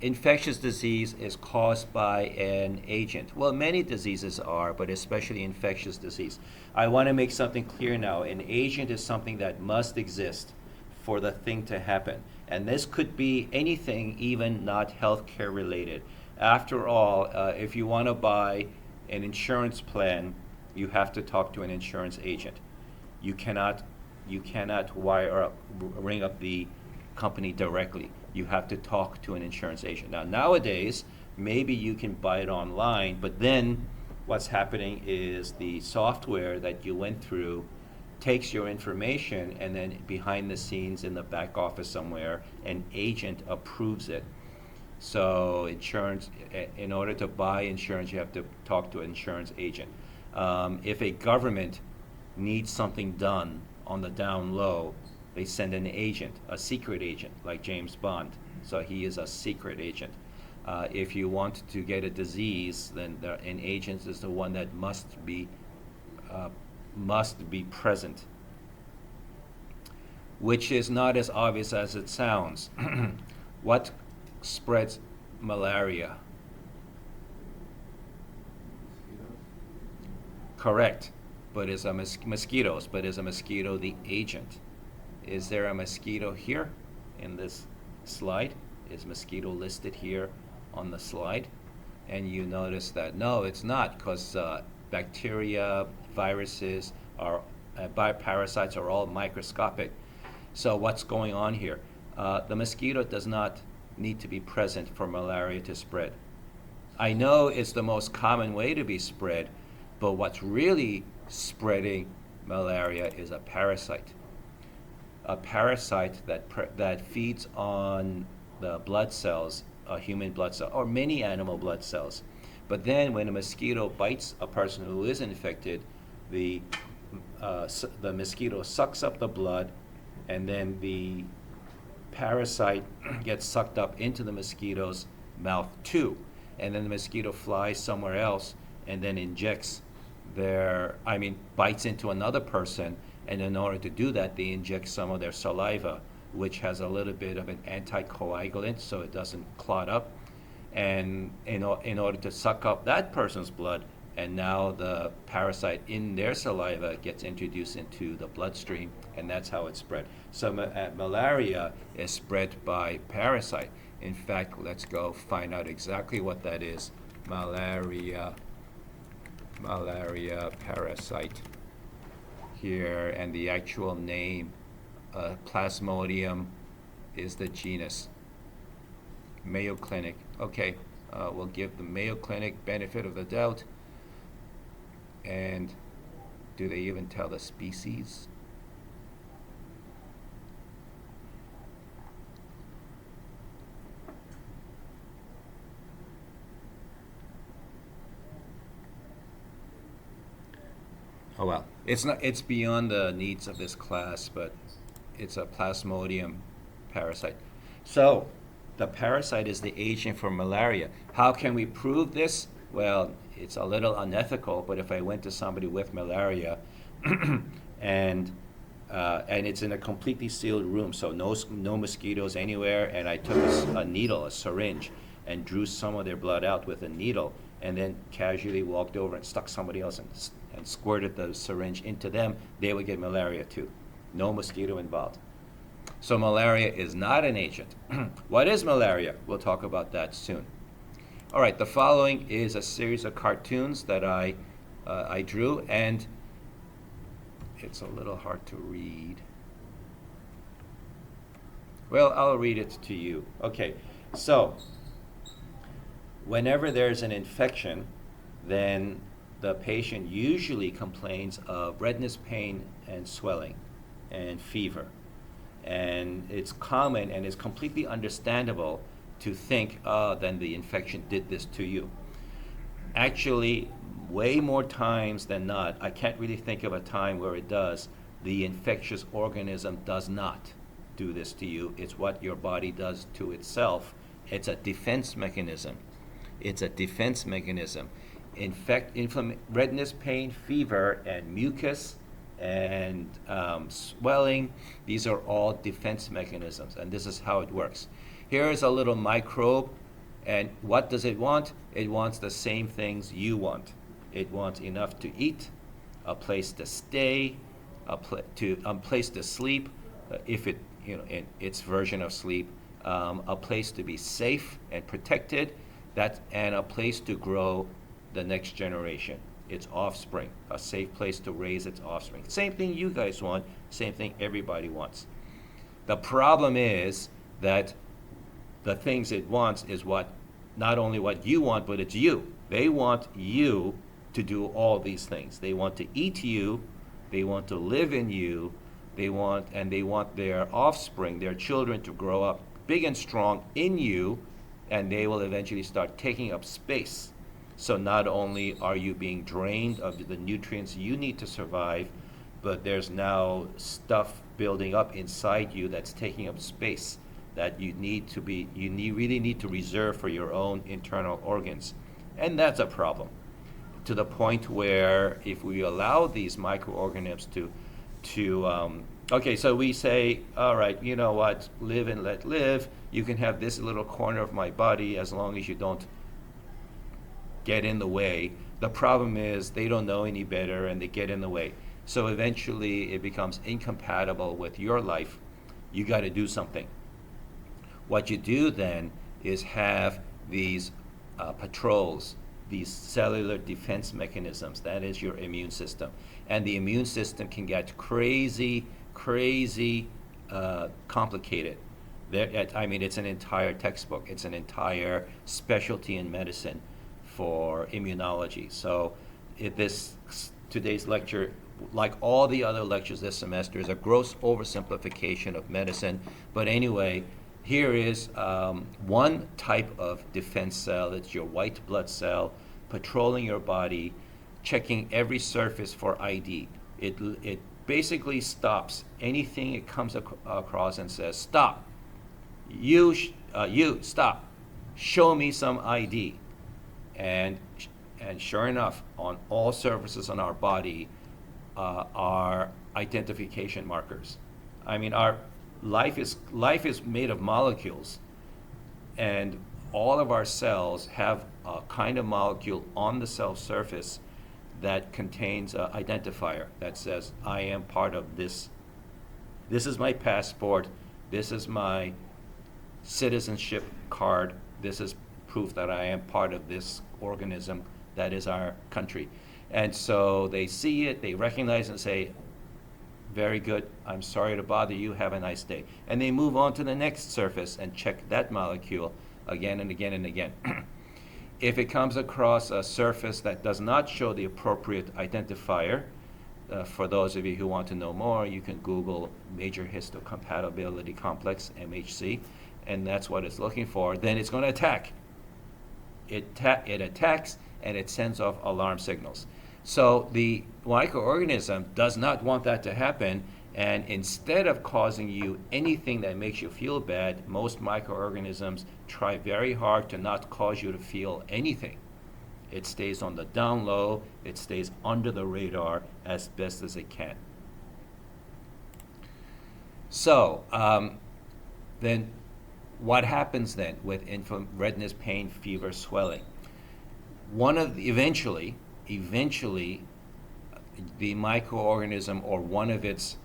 Infectious disease is caused by an agent. Well, many diseases are, but especially infectious disease. I want to make something clear now. An agent is something that must exist for the thing to happen. And this could be anything, even not healthcare related. After all, if you want to buy an insurance plan, you have to talk to an insurance agent. You cannot ring up the company directly. You have to talk to an insurance agent. Now, nowadays, maybe you can buy it online, but then what's happening is the software that you went through takes your information, and then behind the scenes in the back office somewhere, an agent approves it. So insurance, in order to buy insurance, you have to talk to an insurance agent. If a government needs something done on the down low, they send an agent, a secret agent, like James Bond. So he is a secret agent. If you want to get a disease, then an agent is the one that must be present, which is not as obvious as it sounds. What spreads malaria? Correct, but is mosquitoes, but is a mosquito the agent? Is there a mosquito here in this slide? Is mosquito listed here on the slide? And you notice that no, it's not, because bacteria, viruses, parasites are all microscopic. So what's going on here? The mosquito does not need to be present for malaria to spread. I know it's the most common way to be spread, but what's really spreading malaria is a parasite. A parasite that feeds on the blood cells, a human blood cell, or many animal blood cells. But then when a mosquito bites a person who is infected, the mosquito sucks up the blood, and then the parasite gets sucked up into the mosquito's mouth too. And then the mosquito flies somewhere else and then bites into another person. And in order to do that, they inject some of their saliva, which has a little bit of an anticoagulant, so it doesn't clot up. And in order to suck up that person's blood, and now the parasite in their saliva gets introduced into the bloodstream, and that's how it's spread. So malaria is spread by parasite. In fact, let's go find out exactly what that is. Malaria parasite. Here, and the actual name, Plasmodium, is the genus. Mayo Clinic. Okay, we'll give the Mayo Clinic benefit of the doubt. And do they even tell the species? Oh well, it's beyond the needs of this class, but it's a Plasmodium parasite. So the parasite is the agent for malaria. How can we prove this? Well, it's a little unethical, but if I went to somebody with malaria and it's in a completely sealed room, so no mosquitoes anywhere, and I took a needle, a syringe, and drew some of their blood out with a needle, and then casually walked over and stuck somebody else and squirted the syringe into them, they would get malaria too. No mosquito involved. So malaria is not an agent. What is malaria? We'll talk about that soon. All right, the following is a series of cartoons that I drew, and it's a little hard to read. Well, I'll read it to you. Okay, so whenever there's an infection, then the patient usually complains of redness, pain, and swelling, and fever. And it's common and it's completely understandable to think, then the infection did this to you. Actually, way more times than not, I can't really think of a time where it does, the infectious organism does not do this to you. It's what your body does to itself. It's a defense mechanism. It's a defense mechanism. Redness, pain, fever, and mucus, and swelling, these are all defense mechanisms, and this is how it works. Here is a little microbe, and what does it want? It wants the same things you want. It wants enough to eat, a place to stay, a place to sleep, if it, in its version of sleep, a place to be safe and protected, and a place to grow the next generation, its offspring, a safe place to raise its offspring. Same thing you guys want, same thing everybody wants. The problem is that the things it wants is not only what you want, but it's you. They want you to do all these things. They want to eat you, they want to live in you, they want their offspring, their children, to grow up big and strong in you, and they will eventually start taking up space. So not only are you being drained of the nutrients you need to survive, but there's now stuff building up inside you that's taking up space that you really need to reserve for your own internal organs. And that's a problem, to the point where if we allow these microorganisms okay, so we say, all right, you know what, live and let live. You can have this little corner of my body as long as you don't get in the way. The problem is they don't know any better and they get in the way. So eventually it becomes incompatible with your life. You got to do something. What you do then is have these patrols, these cellular defense mechanisms. That is your immune system. And the immune system can get crazy complicated. It's an entire textbook. It's an entire specialty in medicine for immunology. So today's lecture, like all the other lectures this semester, is a gross oversimplification of medicine. But anyway, here is one type of defense cell. It's your white blood cell, patrolling your body, checking every surface for ID. It basically stops anything it comes across and says, stop. You stop. Show me some ID. And sure enough, on all surfaces on our body are identification markers. I mean, our life is made of molecules, and all of our cells have a kind of molecule on the cell surface that contains an identifier that says, I am part of this. This is my passport. This is my citizenship card. This is proof that I am part of this organism that is our country. And so they see it, they recognize and say, very good, I'm sorry to bother you, have a nice day. And they move on to the next surface and check that molecule again and again and again. If it comes across a surface that does not show the appropriate identifier, for those of you who want to know more, you can Google major histocompatibility complex, MHC, and that's what it's looking for. Then it's going to attack. It attacks and it sends off alarm signals. So the microorganism does not want that to happen, and instead of causing you anything that makes you feel bad, most microorganisms try very hard to not cause you to feel anything. It stays on the down low, it stays under the radar as best as it can. So then what happens then with redness, pain, fever, swelling? Eventually, the microorganism or one of its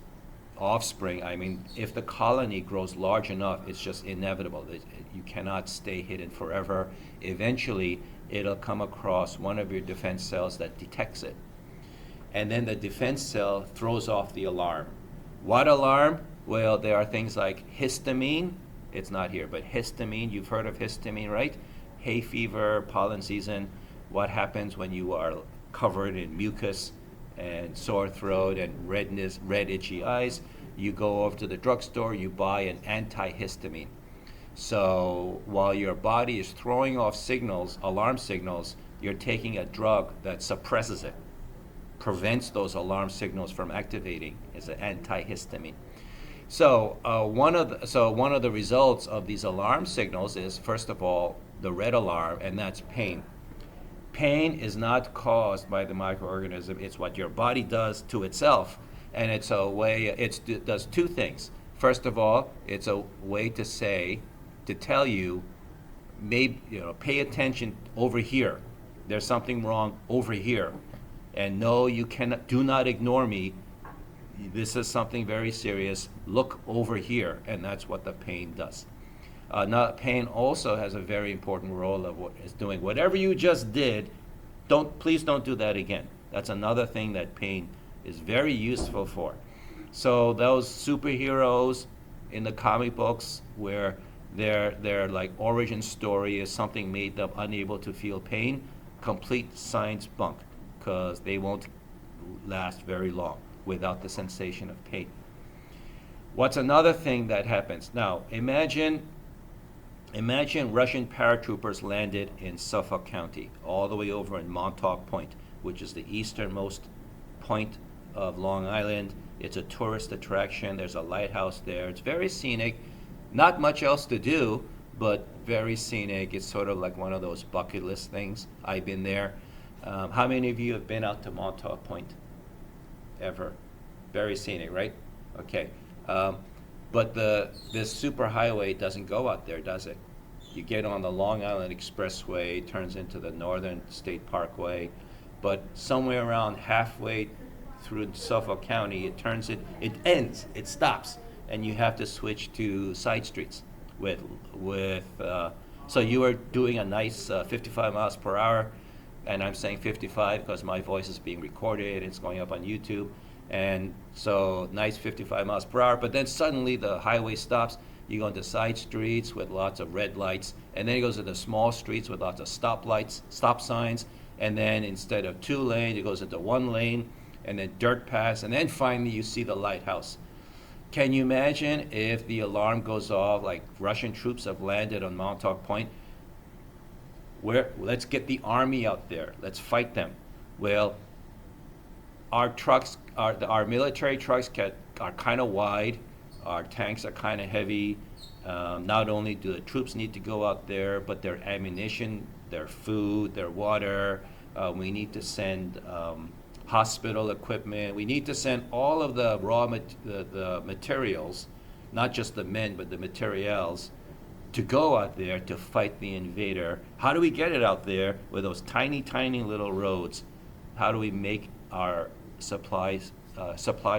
offspring, I mean, if the colony grows large enough, it's just inevitable. You cannot stay hidden forever. Eventually, it'll come across one of your defense cells that detects it. And then the defense cell throws off the alarm. What alarm? Well, there are things like histamine. It's not here, but histamine. You've heard of histamine, right? Hay fever, pollen season. What happens when you are covered in mucus and sore throat and redness, red itchy eyes? You go over to the drugstore, you buy an antihistamine. So while your body is throwing off signals, alarm signals, you're taking a drug that suppresses it, prevents those alarm signals from activating. It's an antihistamine. So one of the results of these alarm signals is, first of all, the red alarm, and that's pain. Pain is not caused by the microorganism. It's what your body does to itself, and it does two things. First of all, it's a way to say to tell you, maybe, pay attention over here. There's something wrong over here. And no, you cannot, do not ignore me. This is something very serious. Look over here. And that's what the pain does. Now, pain also has a very important role of what is doing. Whatever you just did, please don't do that again. That's another thing that pain is very useful for. So those superheroes in the comic books where their like origin story is something made them unable to feel pain, complete science bunk, because they won't last very long without the sensation of pain. What's another thing that happens? Now, imagine Russian paratroopers landed in Suffolk County, all the way over in Montauk Point, which is the easternmost point of Long Island. It's a tourist attraction. There's a lighthouse there. It's very scenic. Not much else to do, but very scenic. It's sort of like one of those bucket list things. I've been there. How many of you have been out to Montauk Point? Ever? Very scenic, right? Okay. But this superhighway doesn't go out there, does it? You get on the Long Island Expressway, turns into the Northern State Parkway, but somewhere around halfway through Suffolk County, it ends, it stops, and you have to switch to side streets so you are doing a nice 55 miles per hour, and I'm saying 55 because my voice is being recorded, it's going up on YouTube, and so nice 55 miles per hour, but then suddenly the highway stops, you go into side streets with lots of red lights, and then it goes into small streets with lots of stop signs, and then instead of 2 lanes, it goes into 1 lane, and then dirt paths, and then finally you see the lighthouse. Can you imagine if the alarm goes off, like Russian troops have landed on Montauk Point? Let's get the army out there. Let's fight them. Well, our military trucks are kind of wide. Our tanks are kind of heavy. Not only do the troops need to go out there, but their ammunition, their food, their water. We need to send hospital equipment. We need to send all of the the materials, not just the men, but the materials, to go out there to fight the invader. How do we get it out there with those tiny, tiny little roads? How do we make our supply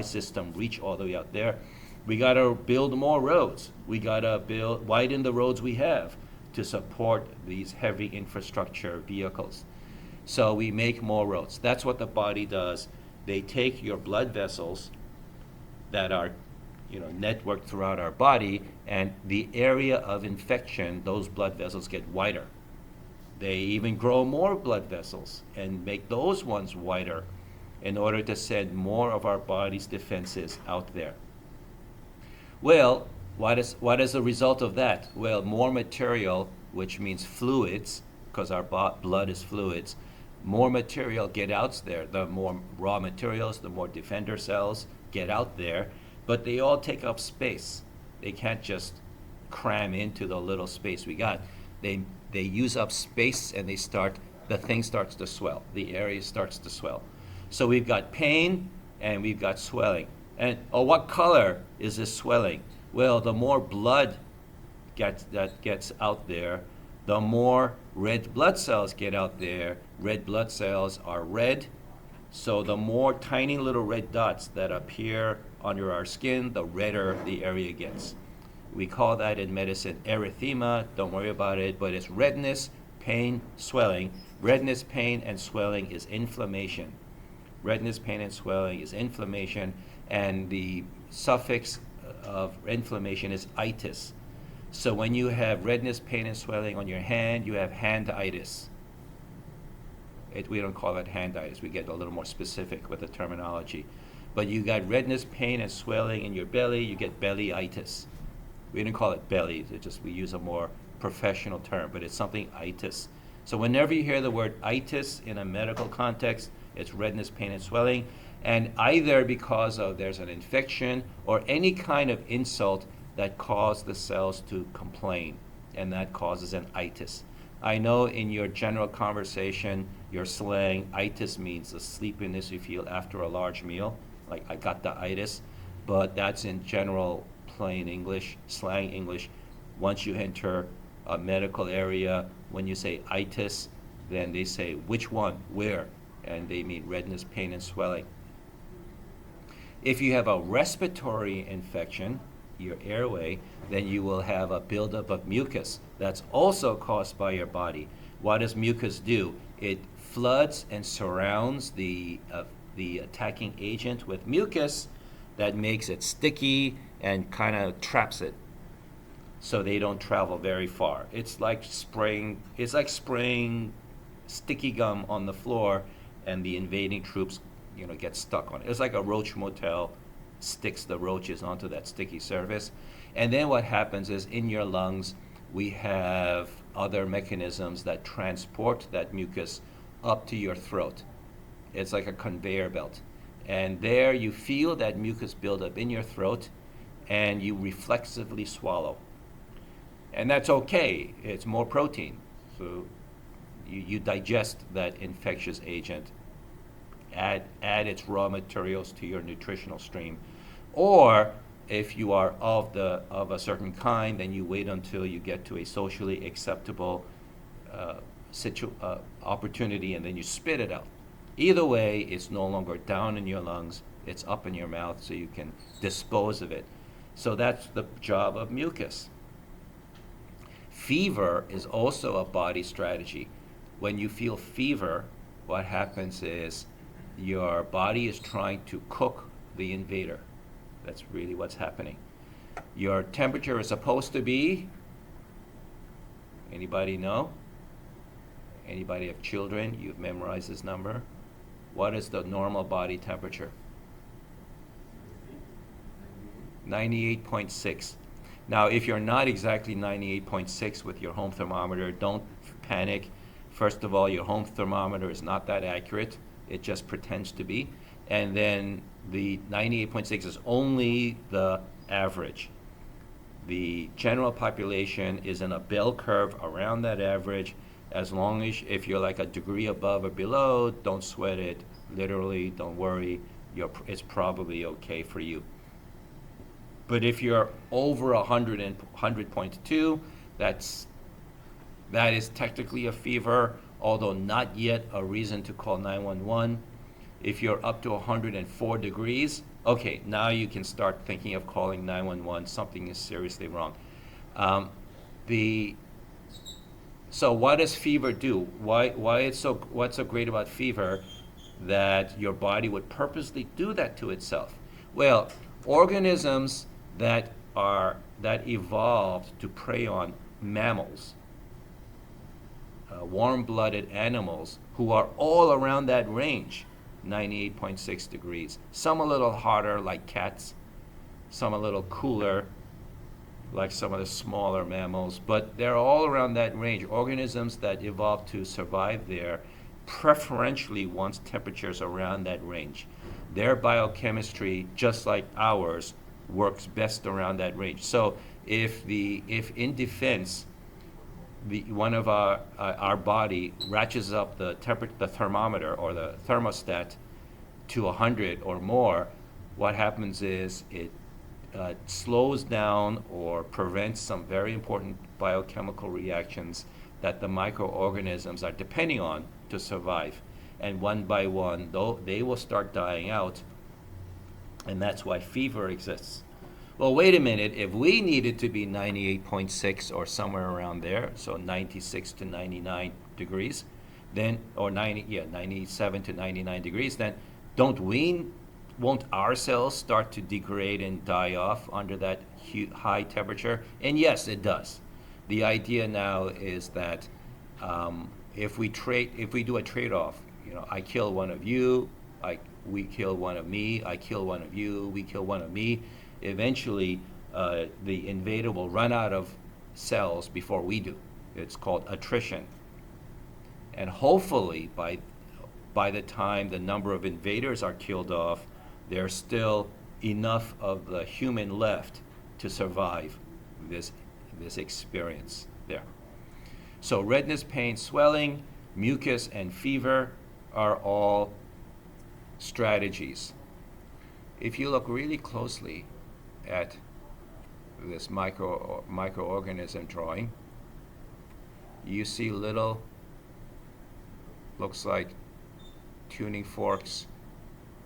system reach all the way out there? We got to build more roads. We got to widen the roads we have to support these heavy infrastructure vehicles. So we make more roads. That's what the body does. They take your blood vessels that are, networked throughout our body, and the area of infection, those blood vessels get wider. They even grow more blood vessels and make those ones wider in order to send more of our body's defenses out there. Well, what is the result of that? Well, more material, which means fluids, because our blood is fluids, more material get out there. The more raw materials, the more defender cells get out there, but they all take up space. They can't just cram into the little space we got. They use up space, and the thing starts to swell. The area starts to swell. So we've got pain and we've got swelling. And what color is this swelling? Well, the more blood that gets out there, the more red blood cells get out there. Red blood cells are red, so the more tiny little red dots that appear under our skin, the redder the area gets. We call that in medicine erythema. Don't worry about it, but it's redness, pain, swelling. Redness, pain, and swelling is inflammation. Redness, pain, and swelling is inflammation, and the suffix of inflammation is itis. So when you have redness, pain, and swelling on your hand, you have handitis. We don't call it handitis. We get a little more specific with the terminology. But you got redness, pain, and swelling in your belly, you get bellyitis. We didn't call it belly. We use a more professional term, but it's something itis. So whenever you hear the word itis in a medical context, it's redness, pain, and swelling. And either because there's an infection or any kind of insult that caused the cells to complain, and that causes an itis. I know in your general conversation, your slang, itis means the sleepiness you feel after a large meal, like I got the itis, but that's in general plain English, slang English. Once you enter a medical area, when you say itis, then they say which one, where, and they mean redness, pain, and swelling. If you have a respiratory infection, your airway, then you will have a buildup of mucus that's also caused by your body. What does mucus do? It floods and surrounds the attacking agent with mucus that makes it sticky and kind of traps it, so they don't travel very far. It's like spraying sticky gum on the floor, and the invading troops, get stuck on it. It's like a roach motel sticks the roaches onto that sticky surface. And then what happens is in your lungs, we have other mechanisms that transport that mucus up to your throat. It's like a conveyor belt. And there you feel that mucus build up in your throat, and you reflexively swallow. And that's okay. It's more protein. So you digest that infectious agent, add its raw materials to your nutritional stream. Or if you are of a certain kind, then you wait until you get to a socially acceptable opportunity, and then you spit it out. Either way, it's no longer down in your lungs, it's up in your mouth, so you can dispose of it. So that's the job of mucus. Fever is also a body strategy. When you feel fever, what happens is your body is trying to cook the invader. That's really what's happening. Your temperature is supposed to be, anybody know? Anybody have children? You've memorized this number. What is the normal body temperature? 98.6. Now, if you're not exactly 98.6 with your home thermometer, don't panic. First of all, your home thermometer is not that accurate. It just pretends to be. And then the 98.6 is only the average. The general population is in a bell curve around that average. As long as, if you're like a degree above or below, don't sweat it. Literally, don't worry. It's probably okay for you. But if you're over 100.2, that is technically a fever, although not yet a reason to call 911. If you're up to 104 degrees, okay, now you can start thinking of calling 911. Something is seriously wrong. So what does fever do? What's so great about fever that your body would purposely do that to itself? Well, organisms that evolved to prey on mammals, warm-blooded animals who are all around that range, 98.6 degrees. Some a little hotter, like cats. Some a little cooler, like some of the smaller mammals. But they're all around that range. Organisms that evolved to survive there preferentially wants temperatures around that range. Their biochemistry, just like ours, works best around that range. So if in defense, one of our body ratchets up the thermometer or the thermostat to 100 or more, what happens is it slows down or prevents some very important biochemical reactions that the microorganisms are depending on to survive. And one by one, they will start dying out, and that's why fever exists. Well, wait a minute, if we needed to be 98.6 or somewhere around there, so 96 to 99 degrees, then, or 97 to 99 degrees, then won't our cells start to degrade and die off under that high temperature? And yes, it does. The idea now is that if we do a trade-off, I kill one of you, we kill one of me, I kill one of you, we kill one of me, eventually the invader will run out of cells before we do. It's called attrition. And hopefully by the time the number of invaders are killed off, there's still enough of the human left to survive this experience there. So redness, pain, swelling, mucus, and fever are all strategies. If you look really closely at this microorganism drawing, you see little, looks like tuning forks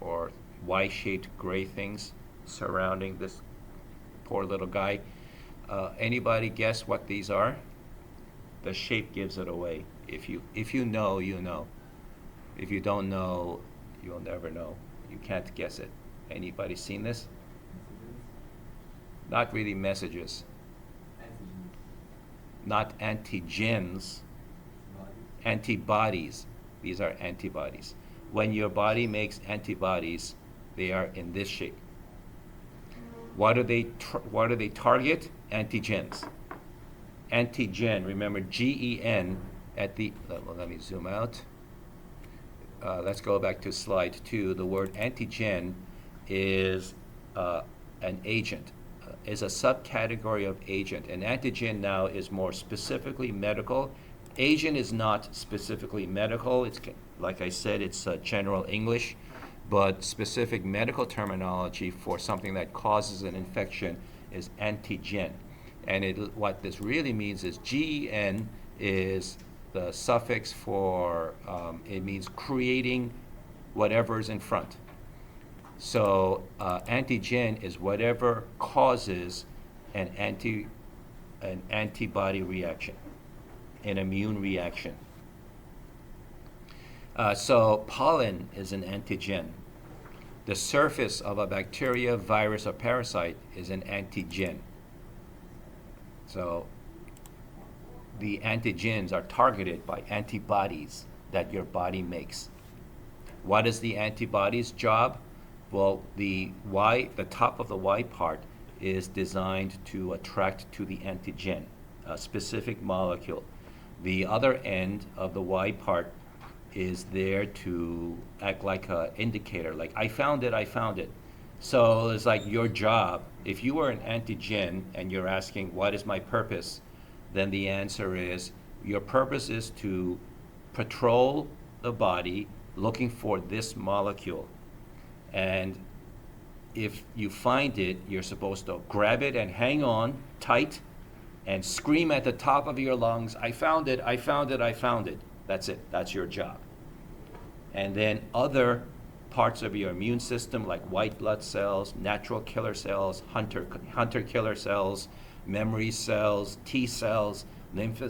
or Y-shaped gray things surrounding this poor little guy. Anybody guess what these are? The shape gives it away. If you know, you know. If you don't know, you'll never know. You can't guess it. Anybody seen this? Not really messages. Not antigens. Antibodies. These are antibodies. When your body makes antibodies, they are in this shape. What do they target? Antigens. Antigen, remember G-E-N at the, let me zoom out. Let's go back to slide 2. The word antigen is an agent, is a subcategory of agent. An antigen now is more specifically medical. Agent is not specifically medical. It's, like I said, it's general English, but specific medical terminology for something that causes an infection is antigen. And what this really means is Gen is the suffix for, it means creating whatever's in front. So antigen is whatever causes an antibody reaction, an immune reaction. So pollen is an antigen. The surface of a bacteria, virus, or parasite is an antigen. So the antigens are targeted by antibodies that your body makes. What is the antibody's job? Well, the top of the Y part is designed to attract to the antigen, a specific molecule. The other end of the Y part is there to act like an indicator, like I found it, I found it. So it's like your job. If you were an antigen and you're asking, what is my purpose? Then the answer is, your purpose is to patrol the body looking for this molecule. And if you find it, you're supposed to grab it and hang on tight and scream at the top of your lungs, I found it, I found it, I found it. That's it. That's your job. And then other parts of your immune system, like white blood cells, natural killer cells, hunter killer cells, memory cells, T cells, lymph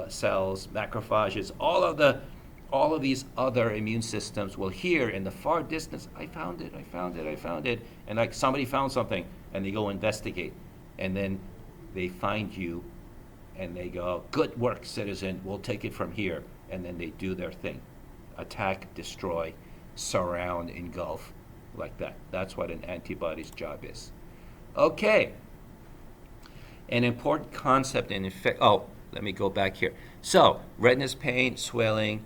cells, macrophages, all of these other immune systems will hear in the far distance, I found it, I found it, I found it. And like somebody found something, and they go investigate. And then they find you, and they go, good work, citizen, we'll take it from here. And then they do their thing. Attack, destroy, surround, engulf, like that. That's what an antibody's job is. Okay. An important concept in let me go back here. So, redness, pain, swelling,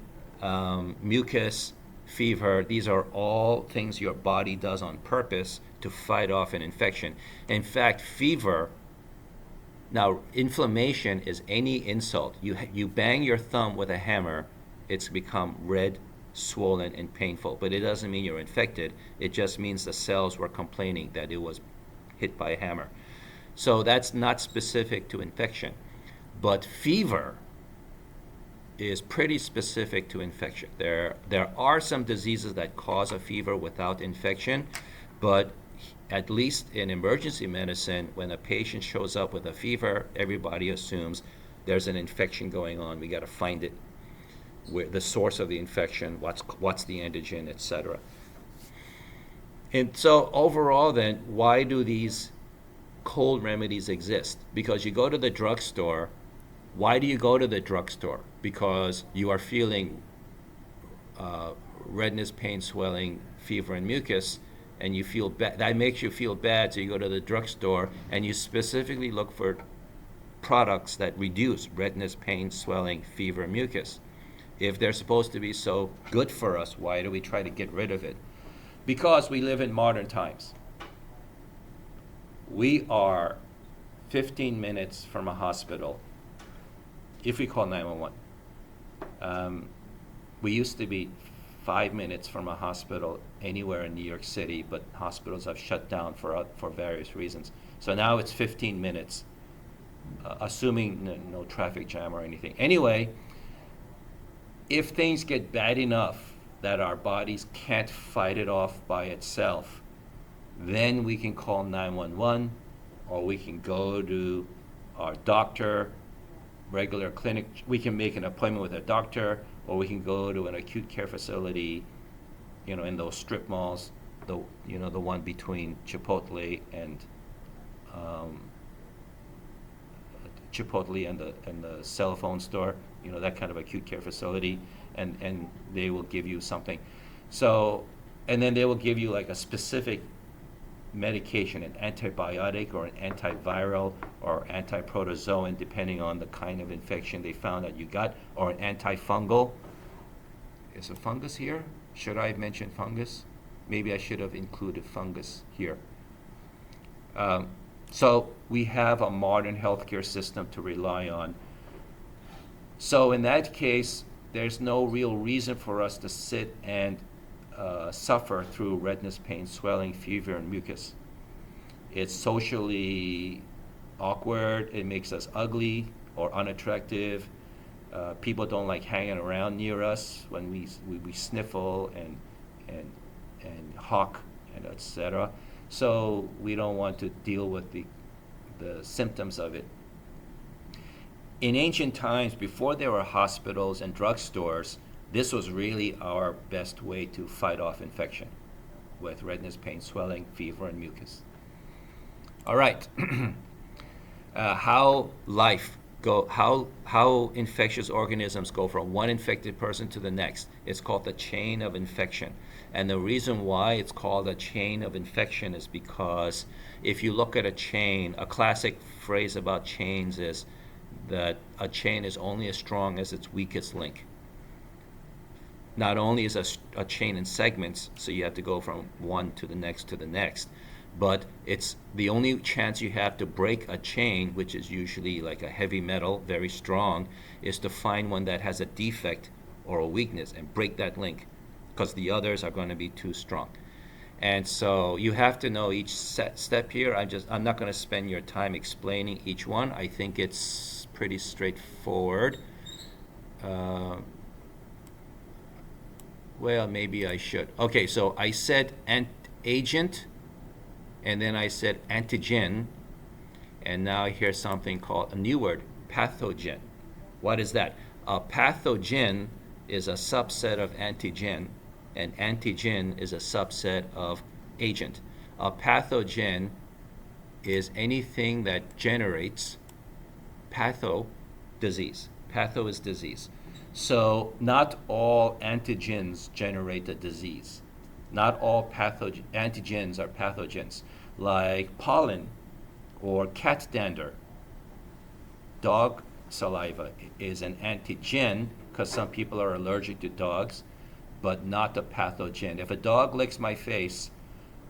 mucus, fever, these are all things your body does on purpose to fight off an infection. In fact, fever, now inflammation is any insult. You bang your thumb with a hammer, it's become red, swollen, and painful. But it doesn't mean you're infected. It just means the cells were complaining that it was hit by a hammer. So that's not specific to infection. But fever is pretty specific to infection. There are some diseases that cause a fever without infection, but at least in emergency medicine, when a patient shows up with a fever, everybody assumes there's an infection going on. We got to find it, where the source of the infection, what's the antigen, etc. And so overall then, why do these cold remedies exist? Because you go to the drugstore. Why do you go to the drugstore? Because you are feeling redness, pain, swelling, fever, and mucus, and you feel bad. That makes you feel bad, so you go to the drugstore and you specifically look for products that reduce redness, pain, swelling, fever, and mucus. If they're supposed to be so good for us, why do we try to get rid of it? Because we live in modern times. We are 15 minutes from a hospital if we call 911. We used to be 5 minutes from a hospital anywhere in New York City, but hospitals have shut down for various reasons. So now it's 15 minutes, assuming no traffic jam or anything. Anyway, if things get bad enough that our bodies can't fight it off by itself, then we can call 911, or we can go to our doctor, regular clinic. We can make an appointment with a doctor, or we can go to an acute care facility, in those strip malls, the one between Chipotle and the cell phone store, that kind of acute care facility, and they will give you something. So, and then they will give you like a specific medication, an antibiotic or an antiviral or antiprotozoan, depending on the kind of infection they found that you got, or an antifungal. Is a fungus here? Should I have mentioned fungus? Maybe I should have included fungus here. So we have a modern healthcare system to rely on. So in that case, there's no real reason for us to sit and suffer through redness, pain, swelling, fever, and mucus. It's socially awkward. It makes us ugly or unattractive. People don't like hanging around near us when we sniffle and hawk and etc. So we don't want to deal with the symptoms of it. In ancient times, before there were hospitals and drugstores, this was really our best way to fight off infection, with redness, pain, swelling, fever, and mucus. All right. How infectious organisms go from one infected person to the next. It's called the chain of infection. And the reason why it's called a chain of infection is because if you look at a chain, a classic phrase about chains is that a chain is only as strong as its weakest link. Not only is a chain in segments, so you have to go from one to the next, but it's the only chance you have to break a chain, which is usually like a heavy metal, very strong, is to find one that has a defect or a weakness and break that link, because the others are going to be too strong. And so you have to know each step here. I'm not going to spend your time explaining each one. I think it's pretty straightforward. Well, maybe I should. Okay, so I said agent, and then I said antigen, and now I hear something called a new word, pathogen. What is that? A pathogen is a subset of antigen, and antigen is a subset of agent. A pathogen is anything that generates disease. Patho is disease. So not all antigens generate a disease. Not all antigens are pathogens, like pollen or cat dander. Dog saliva is an antigen because some people are allergic to dogs, but not a pathogen. If a dog licks my face,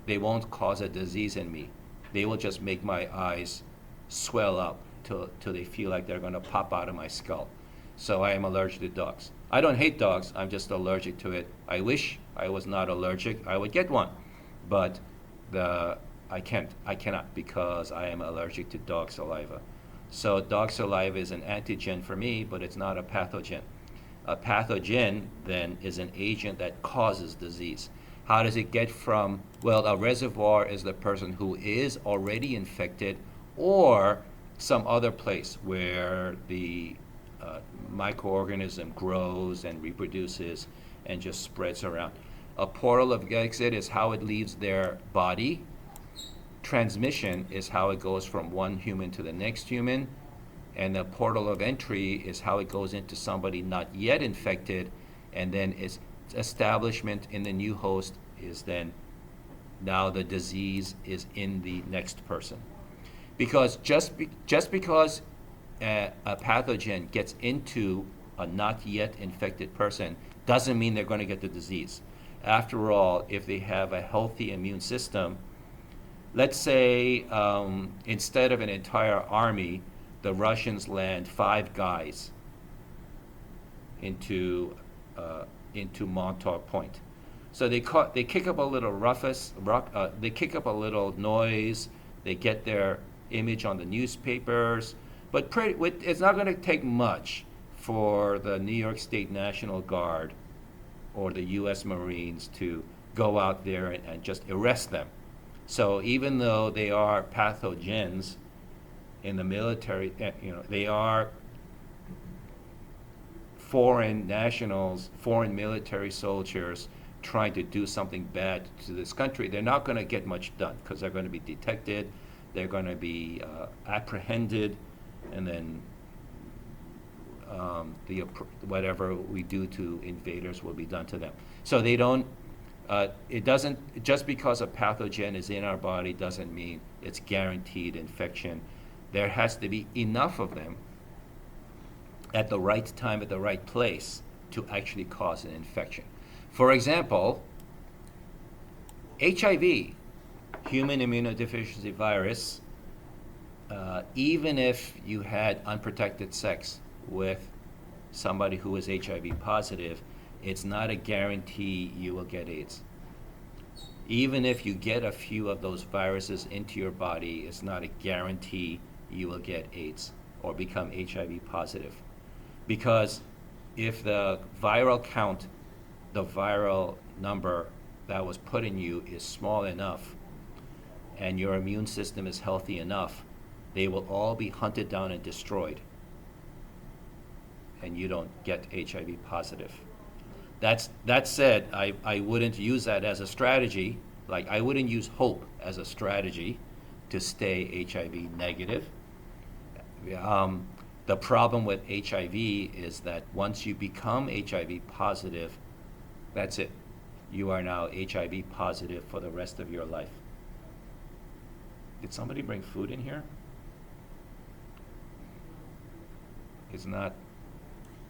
they won't cause a disease in me. They will just make my eyes swell up till they feel like they're going to pop out of my skull. So I am allergic to dogs. I don't hate dogs, I'm just allergic to it. I wish I was not allergic. I would get one, but I cannot because I am allergic to dog saliva. So dog saliva is an antigen for me, but it's not a pathogen. A pathogen then is an agent that causes disease. How does it get from, well, a reservoir is the person who is already infected or some other place where the microorganism grows and reproduces and just spreads around. A portal of exit is how it leaves their body. Transmission is how it goes from one human to the next human. And the portal of entry is how it goes into somebody not yet infected, and then its establishment in the new host is then now the disease is in the next person. Because just because a pathogen gets into a not yet infected person doesn't mean they're going to get the disease. After all, if they have a healthy immune system, let's say instead of an entire army, the Russians land 5 guys into into Montauk Point. So they kick up a little they kick up a little noise. They get their image on the newspapers, but it's not going to take much for the New York State National Guard or the U.S. Marines to go out there and just arrest them. So even though they are pathogens in the military, they are foreign nationals, foreign military soldiers trying to do something bad to this country, they're not going to get much done because they're going to be detected, they're going to be apprehended, and then whatever we do to invaders will be done to them. So they don't, it doesn't, just because a pathogen is in our body doesn't mean it's guaranteed infection. There has to be enough of them at the right time, at the right place to actually cause an infection. For example, HIV, human immunodeficiency virus, even if you had unprotected sex with somebody who is HIV positive, it's not a guarantee you will get AIDS. Even if you get a few of those viruses into your body, it's not a guarantee you will get AIDS or become HIV positive. Because if the viral count, the viral number that was put in you is small enough and your immune system is healthy enough, they will all be hunted down and destroyed, and you don't get HIV positive. That said, I wouldn't use that as a strategy. Like, I wouldn't use hope as a strategy to stay HIV negative. The problem with HIV is that once you become HIV positive, that's it. You are now HIV positive for the rest of your life. Did somebody bring food in here? It's not,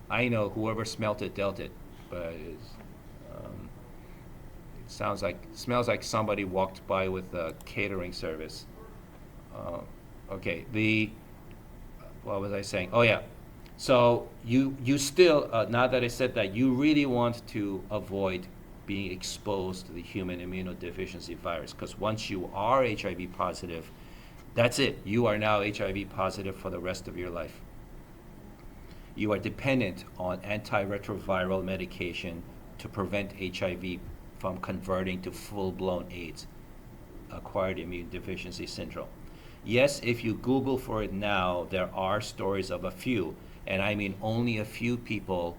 I know whoever smelt it dealt it, but it smells like somebody walked by with a catering service. Okay, what was I saying? Oh yeah, so you still, now that I said that, you really want to avoid being exposed to the human immunodeficiency virus, because once you are HIV positive, that's it. You are now HIV positive for the rest of your life. You are dependent on antiretroviral medication to prevent HIV from converting to full-blown AIDS, acquired immune deficiency syndrome. Yes, if you Google for it now, there are stories of a few, and I mean only a few people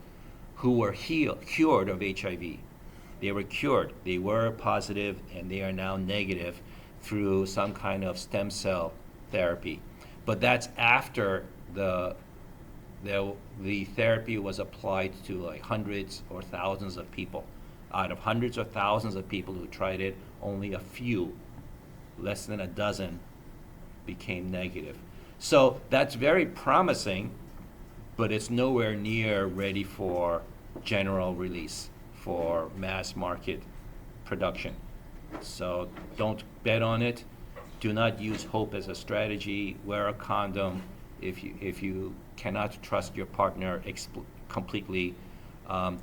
who were cured of HIV. They were cured. They were positive, and they are now negative through some kind of stem cell therapy. But that's after the therapy was applied to like hundreds or thousands of people. Out of hundreds or thousands of people who tried it, only a few, less than a dozen, became negative. So that's very promising, but it's nowhere near ready for general release, for mass market production. So don't bet on it. Do not use hope as a strategy. Wear a condom. If you cannot trust your partner completely,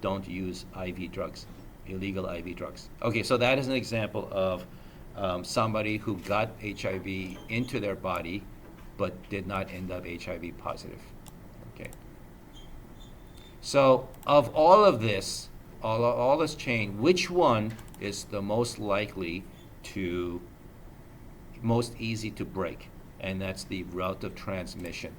don't use IV drugs, illegal IV drugs. Okay, so that is an example of somebody who got HIV into their body but did not end up HIV positive. Okay. So of all of this, all this chain, which one is the most likely to, most easy to break? And that's the route of transmission.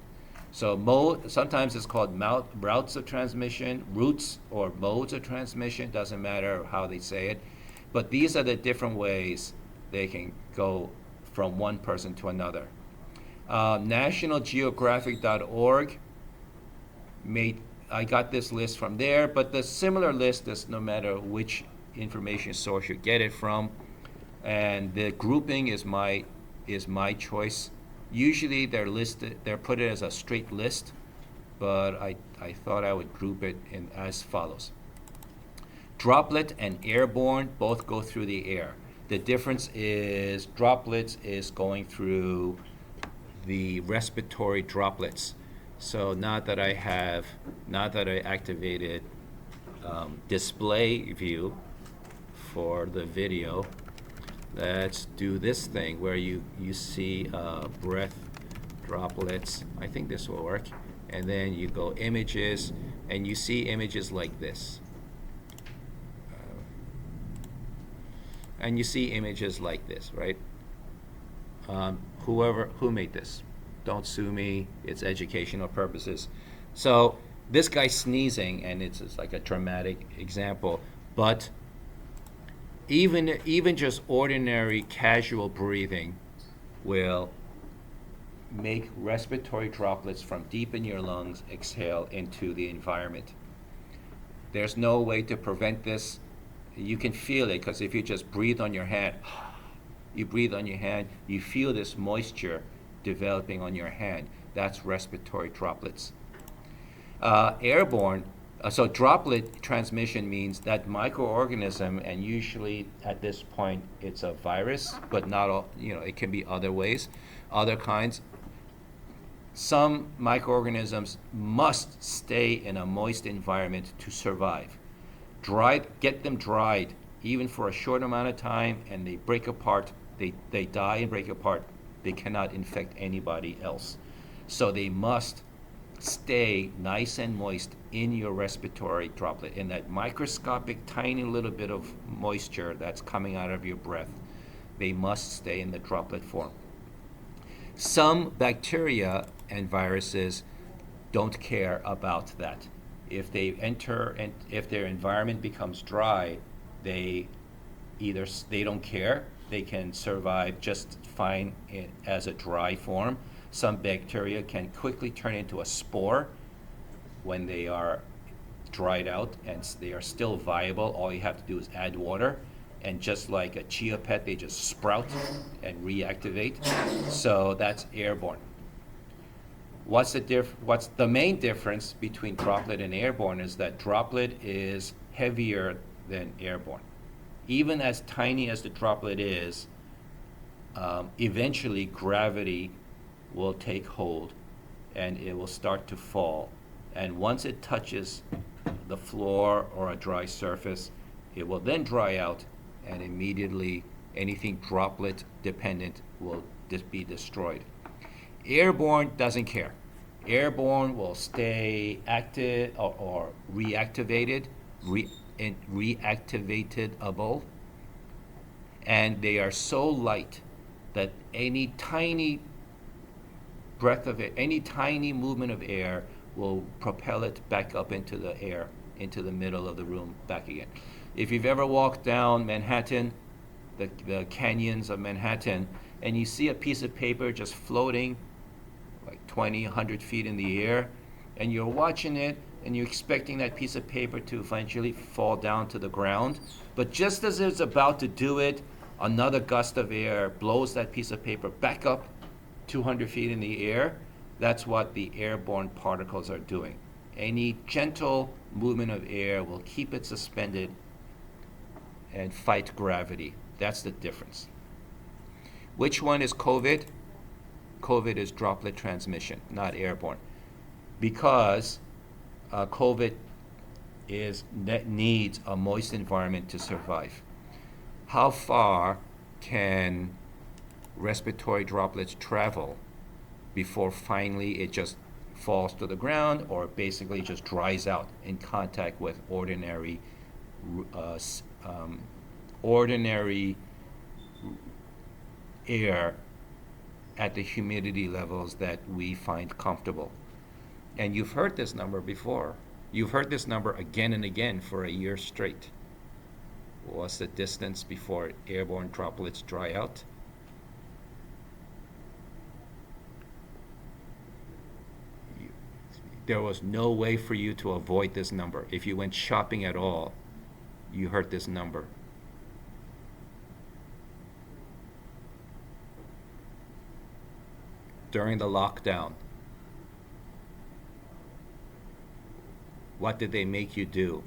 So sometimes it's called routes of transmission, routes or modes of transmission, doesn't matter how they say it. But these are the different ways they can go from one person to another. NationalGeographic.org I got this list from there, but the similar list is no matter which information source you get it from. And the grouping is my choice. Usually they're put it as a straight list, but I thought I would group it in as follows. Droplet and airborne both go through the air. The difference is droplets is going through the respiratory droplets. So now that I activated display view for the video, let's do this thing where you see breath droplets. I think this will work. And then you go images, and you see images like this. And you see images like this, right? Who made this? Don't sue me. It's educational purposes. So this guy sneezing, and it's like a dramatic example, but even just ordinary casual breathing will make respiratory droplets from deep in your lungs exhale into the environment. There's no way to prevent this. You can feel it, because if you just breathe on your hand, you breathe on your hand, you feel this moisture developing on your hand. That's respiratory droplets. Airborne, so droplet transmission means that microorganism, and usually at this point it's a virus, but not all, it can be other ways, other kinds. Some microorganisms must stay in a moist environment to survive. Get them dried, even for a short amount of time, and they break apart. They die and break apart. They cannot infect anybody else. So they must stay nice and moist in your respiratory droplet, in that microscopic tiny little bit of moisture that's coming out of your breath. They must stay in the droplet form. Some bacteria and viruses don't care about that. If they enter and if their environment becomes dry, they don't care. They can survive just fine as a dry form. Some bacteria can quickly turn into a spore when they are dried out, and they are still viable. All you have to do is add water, and just like a chia pet, they just sprout and reactivate. So that's airborne. What's the main difference between droplet and airborne is that droplet is heavier than airborne. Even as tiny as the droplet is, eventually gravity will take hold and it will start to fall. And once it touches the floor or a dry surface, it will then dry out, and immediately anything droplet dependent will be destroyed. Airborne doesn't care. Airborne will stay active or reactivated, reactivatable, and they are so light that any tiny breath of air, any tiny movement of air will propel it back up into the air, into the middle of the room, back again. If you've ever walked down Manhattan, the canyons of Manhattan, and you see a piece of paper just floating like 20, 100 feet in the air, and you're watching it, and you're expecting that piece of paper to eventually fall down to the ground, but just as it's about to do it, another gust of air blows that piece of paper back up 200 feet in the air. That's what the airborne particles are doing. Any gentle movement of air will keep it suspended and fight gravity. That's the difference. Which one is COVID? COVID is droplet transmission, not airborne. Because COVID needs a moist environment to survive. How far can respiratory droplets travel before finally it just falls to the ground, or basically just dries out in contact with ordinary air at the humidity levels that we find comfortable? And you've heard this number before. You've heard this number again and again for a year straight. What's the distance before airborne droplets dry out? There was no way for you to avoid this number. If you went shopping at all, you heard this number. During the lockdown, what did they make you do?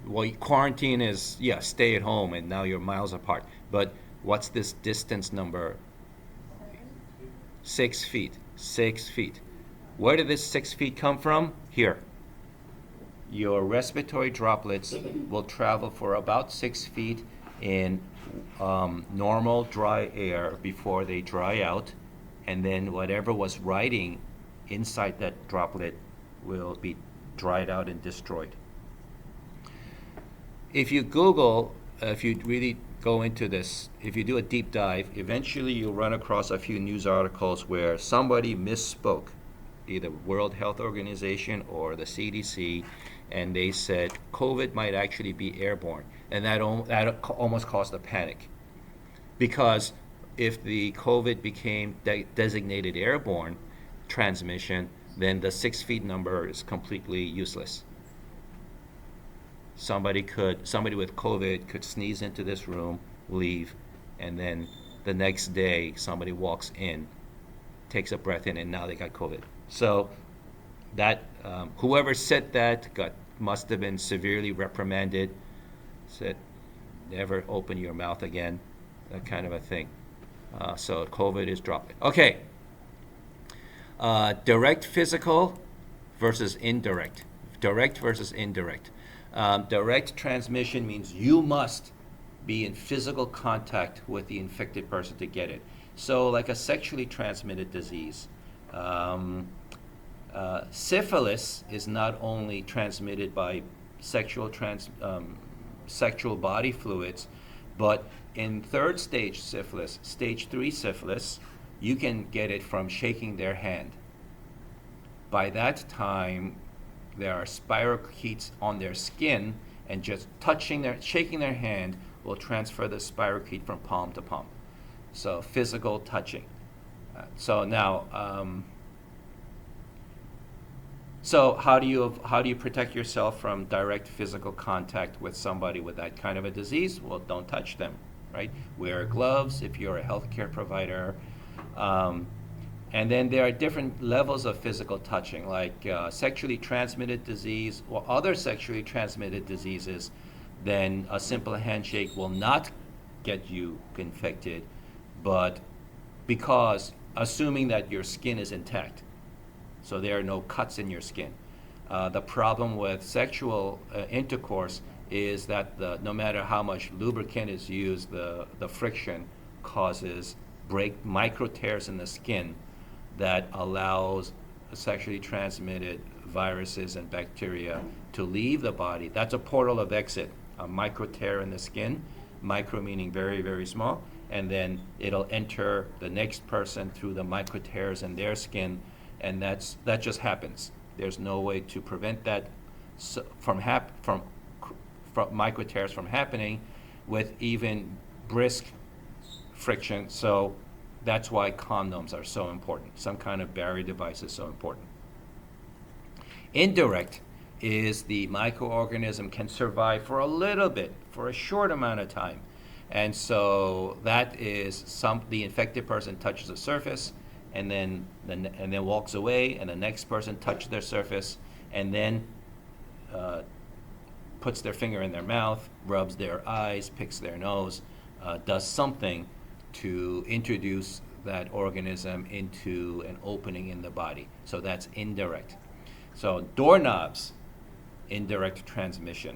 Well, quarantine is, stay at home, and now you're miles apart. But what's this distance number? 6 feet. 6 feet. Where did this 6 feet come from? Here. Your respiratory droplets will travel for about 6 feet in normal dry air before they dry out, and then whatever was riding inside that droplet will be dried out and destroyed. If you Google, if you really go into this, if you do a deep dive, eventually you'll run across a few news articles where somebody misspoke, either World Health Organization or the CDC, and they said COVID might actually be airborne, and that almost caused a panic, because if the COVID became designated airborne transmission, then the 6 feet number is completely useless. Somebody with COVID could sneeze into this room, leave, and then the next day somebody walks in, takes a breath in, and now they got COVID. So that whoever said that must have been severely reprimanded, said never open your mouth again, that kind of a thing. So COVID is dropping. Okay. Direct physical versus indirect. Direct versus indirect. Direct transmission means you must be in physical contact with the infected person to get it. So like a sexually transmitted disease. Syphilis is not only transmitted by sexual body fluids, but in third stage syphilis, stage 3 syphilis, you can get it from shaking their hand. By that time, there are spirochetes on their skin, and just shaking their hand will transfer the spirochete from palm to palm. So physical touching. So now, so how do you protect yourself from direct physical contact with somebody with that kind of a disease? Well, don't touch them, right? Wear gloves if you're a healthcare provider. And then there are different levels of physical touching, like sexually transmitted disease or other sexually transmitted diseases. Then a simple handshake will not get you infected, but because assuming that your skin is intact, so there are no cuts in your skin. The problem with sexual intercourse is that no matter how much lubricant is used, the friction causes micro tears in the skin that allows sexually transmitted viruses and bacteria to leave the body. That's a portal of exit, a micro tear in the skin, micro meaning very, very small, and then it'll enter the next person through the micro tears in their skin, and that just happens. There's no way to prevent that from micro tears from happening with even brisk friction. So that's why condoms are so important. Some kind of barrier device is so important. Indirect is the microorganism can survive for a little bit, for a short amount of time. And so that is the infected person touches the surface and then walks away, and the next person touches their surface and then puts their finger in their mouth, rubs their eyes, picks their nose, does something to introduce that organism into an opening in the body. So that's indirect. So doorknobs, indirect transmission.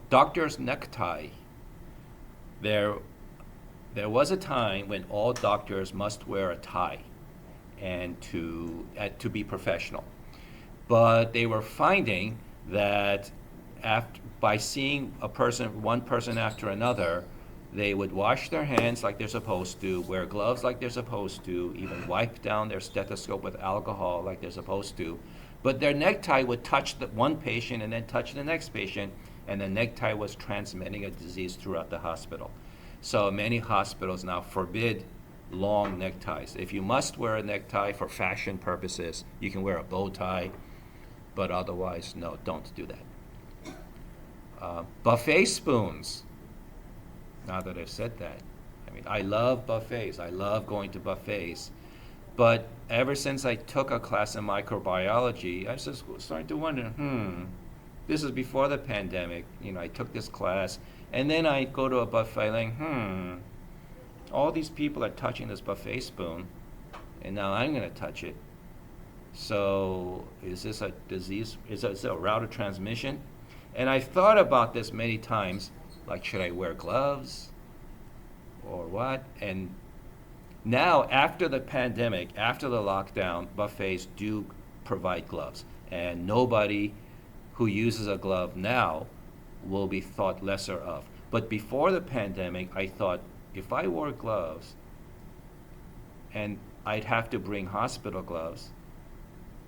Doctor's necktie. There was a time when all doctors must wear a tie and to be professional. But they were finding that by seeing one person after another, they would wash their hands like they're supposed to, wear gloves like they're supposed to, even wipe down their stethoscope with alcohol like they're supposed to. But their necktie would touch the one patient and then touch the next patient, and the necktie was transmitting a disease throughout the hospital. So many hospitals now forbid long neckties. If you must wear a necktie for fashion purposes, you can wear a bow tie, but otherwise, no, don't do that. Buffet spoons. Now that I've said that, I mean, I love buffets. I love going to buffets. But ever since I took a class in microbiology, I was just starting to wonder, this is before the pandemic. I took this class, and then I go to a buffet like, all these people are touching this buffet spoon. and now I'm going to touch it. So is this a disease? Is this a route of transmission? And I thought about this many times, like should I wear gloves or what? And now, after the pandemic, after the lockdown, buffets do provide gloves, and nobody who uses a glove now will be thought lesser of. But before the pandemic, I thought if I wore gloves, and I'd have to bring hospital gloves,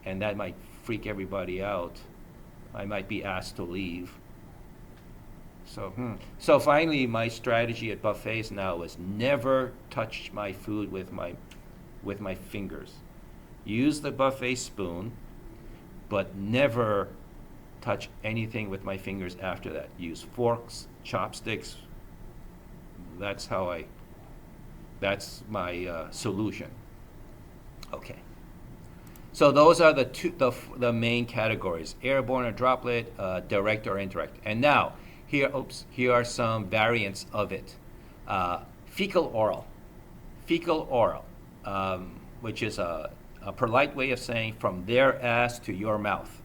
and that might freak everybody out. I might be asked to leave. So finally, my strategy at buffets now is never touch my food with my fingers. Use the buffet spoon, but never touch anything with my fingers after that. Use forks, chopsticks. That's my solution. Okay. So those are the main categories: airborne or droplet, direct or indirect. And now, here are some variants of it. Fecal oral, which is a polite way of saying from their ass to your mouth.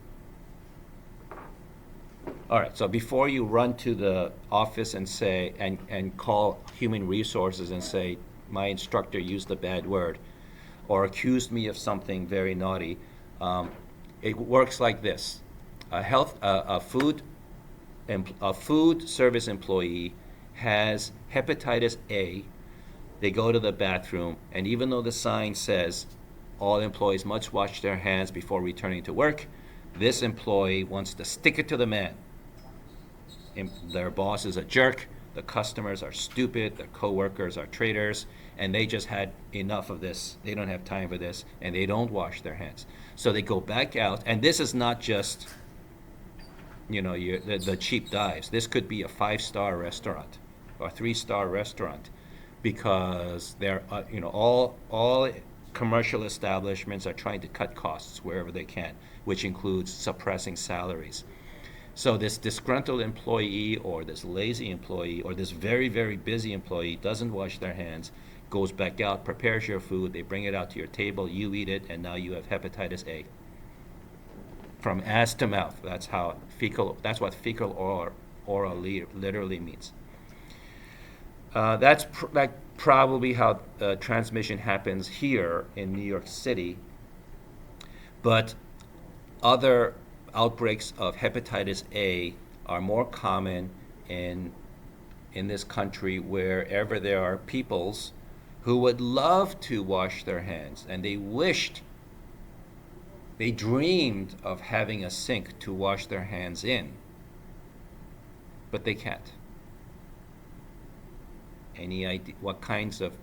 All right, so before you run to the office and say, and call human resources and say, my instructor used a bad word, or accused me of something very naughty, it works like this. A food service employee has hepatitis A. They go to the bathroom, and even though the sign says all employees must wash their hands before returning to work, this employee wants to stick it to the man. Their boss is a jerk, the customers are stupid, their coworkers are traitors, and they just had enough of this. They don't have time for this, and they don't wash their hands. So they go back out, and this is not just the cheap dives. This could be a 5-star restaurant or 3-star restaurant, because they're all commercial establishments are trying to cut costs wherever they can, which includes suppressing salaries. So this disgruntled employee or this lazy employee or this very, very busy employee doesn't wash their hands, goes back out, prepares your food, they bring it out to your table, you eat it, and now you have hepatitis A. From ass to mouth. That's what fecal oral literally means. That's probably how transmission happens here in New York City. But other outbreaks of hepatitis A are more common in this country, wherever there are peoples who would love to wash their hands, and they dreamed of having a sink to wash their hands in, but they can't. Any idea what kinds of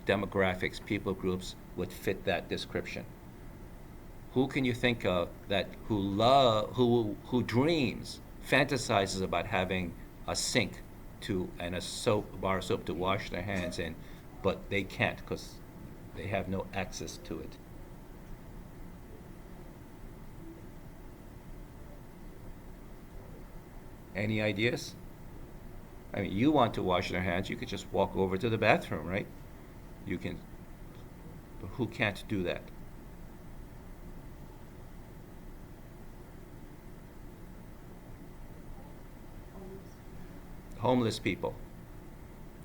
demographics, people groups would fit that description? Who can you think of that who dreams, fantasizes about having a sink and a bar of soap to wash their hands in, but they can't because they have no access to it? Any ideas? I mean, you want to wash their hands, you could just walk over to the bathroom, right? You can, but who can't do that? Homeless people.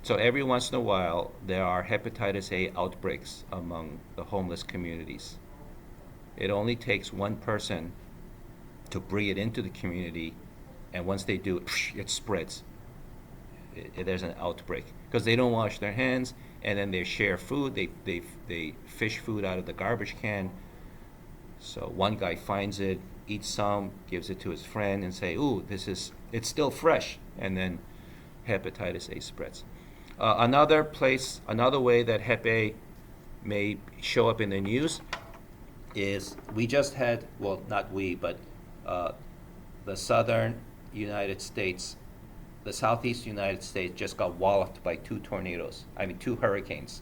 So every once in a while, there are hepatitis A outbreaks among the homeless communities. It only takes one person to bring it into the community, and once they do, it spreads. There's an outbreak because they don't wash their hands, and then they share food. They fish food out of the garbage can. So one guy finds it, eats some, gives it to his friend, and say, "Ooh, it's still fresh," and then hepatitis A spreads. Another way that Hep A may show up in the news is we just had, well, not we, but the southern United States, the southeast United States just got walloped by two hurricanes.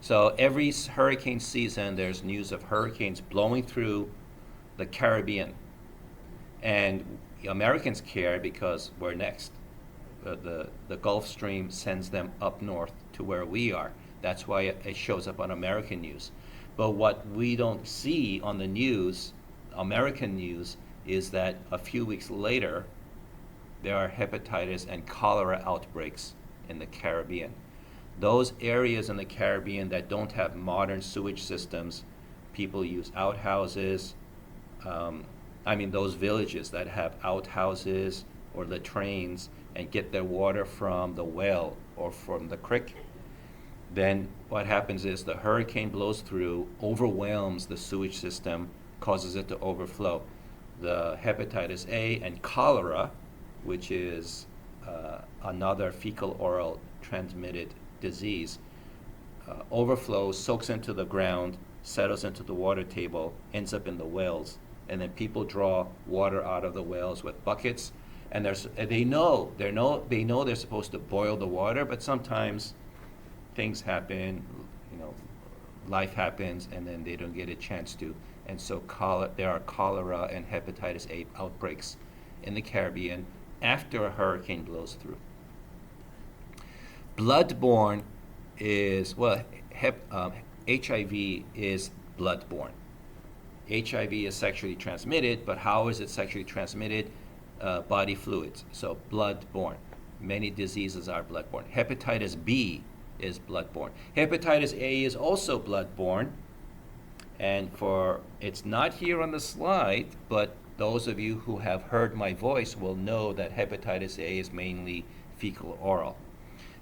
So every hurricane season, there's news of hurricanes blowing through the Caribbean. And Americans care because we're next. The Gulf Stream sends them up north to where we are. That's why it shows up on American news. But what we don't see on the news, American news, is that a few weeks later, there are hepatitis and cholera outbreaks in the Caribbean. Those areas in the Caribbean that don't have modern sewage systems, people use outhouses. Those villages that have outhouses or latrines and get their water from the well or from the creek, then what happens is the hurricane blows through, overwhelms the sewage system, causes it to overflow. The hepatitis A and cholera, which is another fecal-oral transmitted disease, overflows, soaks into the ground, settles into the water table, ends up in the wells, and then people draw water out of the wells with buckets, and they know they're supposed to boil the water, but sometimes things happen, life happens, and then they don't get a chance to, and so there are cholera and hepatitis A outbreaks in the Caribbean after a hurricane blows through. Bloodborne is, HIV is bloodborne. HIV is sexually transmitted, but how is it sexually transmitted? Body fluids, so bloodborne. Many diseases are bloodborne. Hepatitis B is bloodborne. Hepatitis A is also bloodborne, and it's not here on the slide, but those of you who have heard my voice will know that hepatitis A is mainly fecal-oral.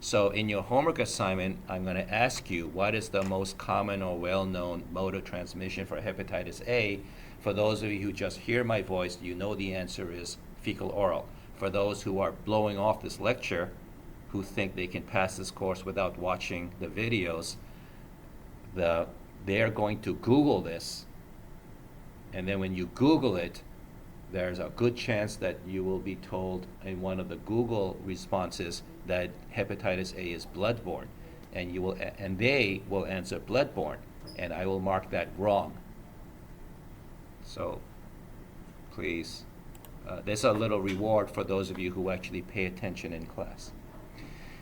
So in your homework assignment, I'm going to ask you, what is the most common or well-known mode of transmission for hepatitis A? For those of you who just hear my voice, you know the answer is fecal-oral. For those who are blowing off this lecture, who think they can pass this course without watching the videos, they're going to Google this, and then when you Google it, there's a good chance that you will be told in one of the Google responses that hepatitis A is bloodborne, and they will answer bloodborne, and I will mark that wrong. So please, there's a little reward for those of you who actually pay attention in class.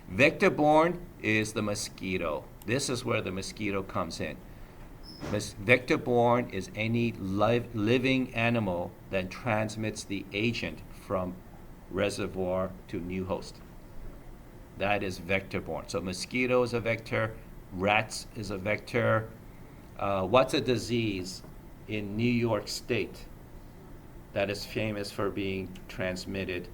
Vector-borne is the mosquito. This is where the mosquito comes in. Vector-borne is any living animal that transmits the agent from reservoir to new host. That is vector-borne. So mosquito is a vector, rats is a vector. What's a disease in New York State that is famous for being transmitted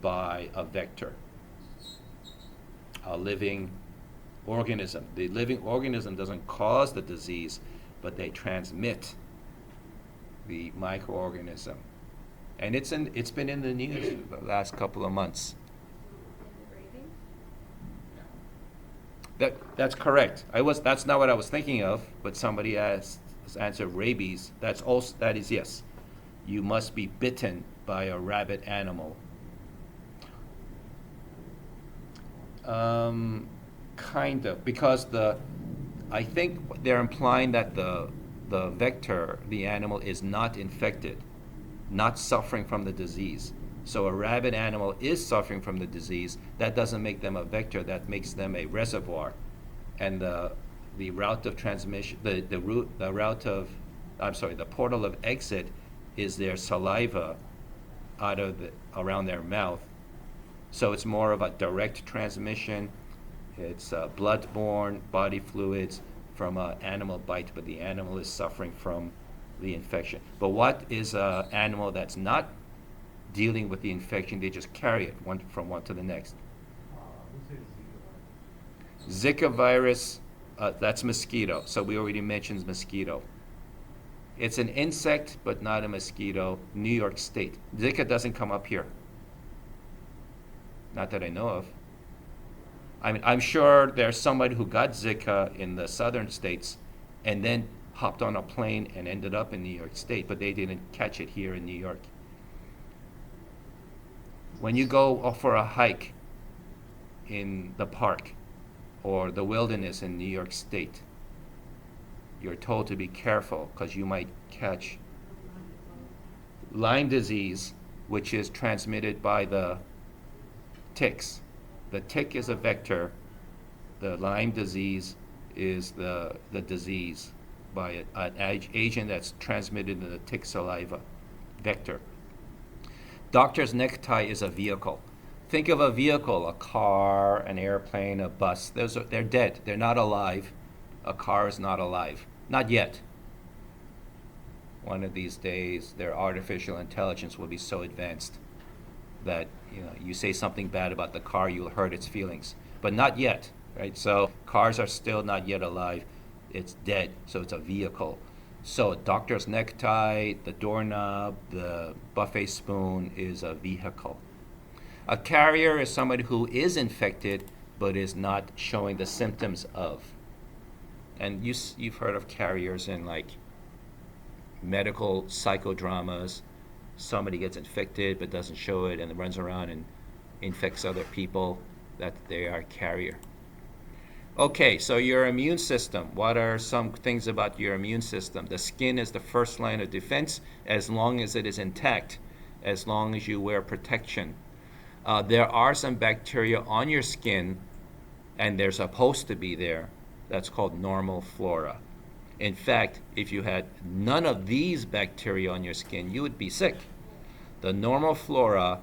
by a vector, a living organism? The living organism doesn't cause the disease, but they transmit the microorganism. And it's been in the news the last couple of months. That's correct. That's not what I was thinking of, but somebody answered rabies. That is yes. You must be bitten by a rabid animal. Kind of, because I think they're implying that the vector, the animal, is not infected, not suffering from the disease. So a rabid animal is suffering from the disease. That doesn't make them a vector. That makes them a reservoir, and the route of transmission, the portal of exit is their saliva around their mouth. So it's more of a direct transmission. It's blood-borne, body fluids from an animal bite, but the animal is suffering from the infection. But what is an animal that's not dealing with the infection? They just carry it from one to the next. Zika virus, that's mosquito. So we already mentioned mosquito. It's an insect, but not a mosquito. New York State. Zika doesn't come up here. Not that I know of. I'm sure there's somebody who got Zika in the southern states and then hopped on a plane and ended up in New York State, but they didn't catch it here in New York. When you go for a hike in the park or the wilderness in New York State, you're told to be careful because you might catch Lyme disease, which is transmitted by the ticks. The tick is a vector. The Lyme disease is the disease by an agent that's transmitted in the tick saliva vector. Doctor's necktie is a vehicle. Think of a vehicle, a car, an airplane, a bus. They're dead. They're not alive. A car is not alive. Not yet. One of these days, their artificial intelligence will be so advanced that you say something bad about the car, you'll hurt its feelings. But not yet, right? So cars are still not yet alive. It's dead, so it's a vehicle. So doctor's necktie, the doorknob, the buffet spoon is a vehicle. A carrier is somebody who is infected but is not showing the symptoms of. And you've heard of carriers in like medical psychodramas. Somebody gets infected but doesn't show it and runs around and infects other people, that they are a carrier. Okay, so your immune system. What are some things about your immune system? The skin is the first line of defense as long as it is intact, as long as you wear protection. There are some bacteria on your skin, and they're supposed to be there. That's called normal flora. In fact, if you had none of these bacteria on your skin, you would be sick. The normal flora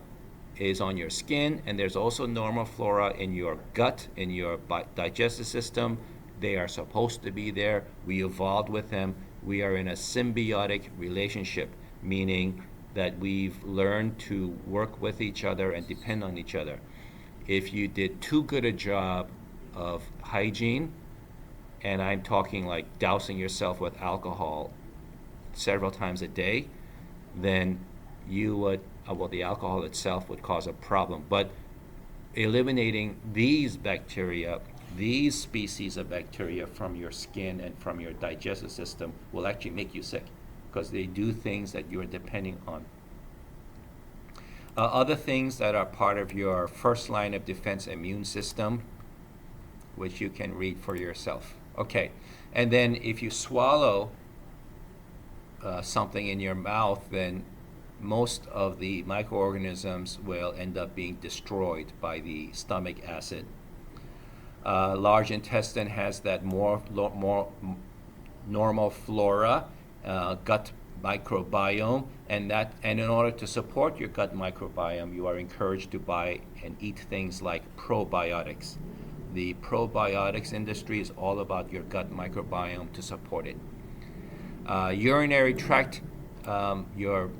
is on your skin, and there's also normal flora in your gut, in your digestive system. They are supposed to be there. We evolved with them. We are in a symbiotic relationship, meaning that we've learned to work with each other and depend on each other. If you did too good a job of hygiene, and I'm talking like dousing yourself with alcohol several times a day, then you would, the alcohol itself would cause a problem. But eliminating these bacteria, these species of bacteria from your skin and from your digestive system will actually make you sick because they do things that you're depending on. Other things that are part of your first line of defense immune system, which you can read for yourself. Okay, and then if you swallow something in your mouth, then most of the microorganisms will end up being destroyed by the stomach acid. Large intestine has that more normal flora, gut microbiome, and in order to support your gut microbiome, you are encouraged to buy and eat things like probiotics. The probiotics industry is all about your gut microbiome to support it. Urinary tract, your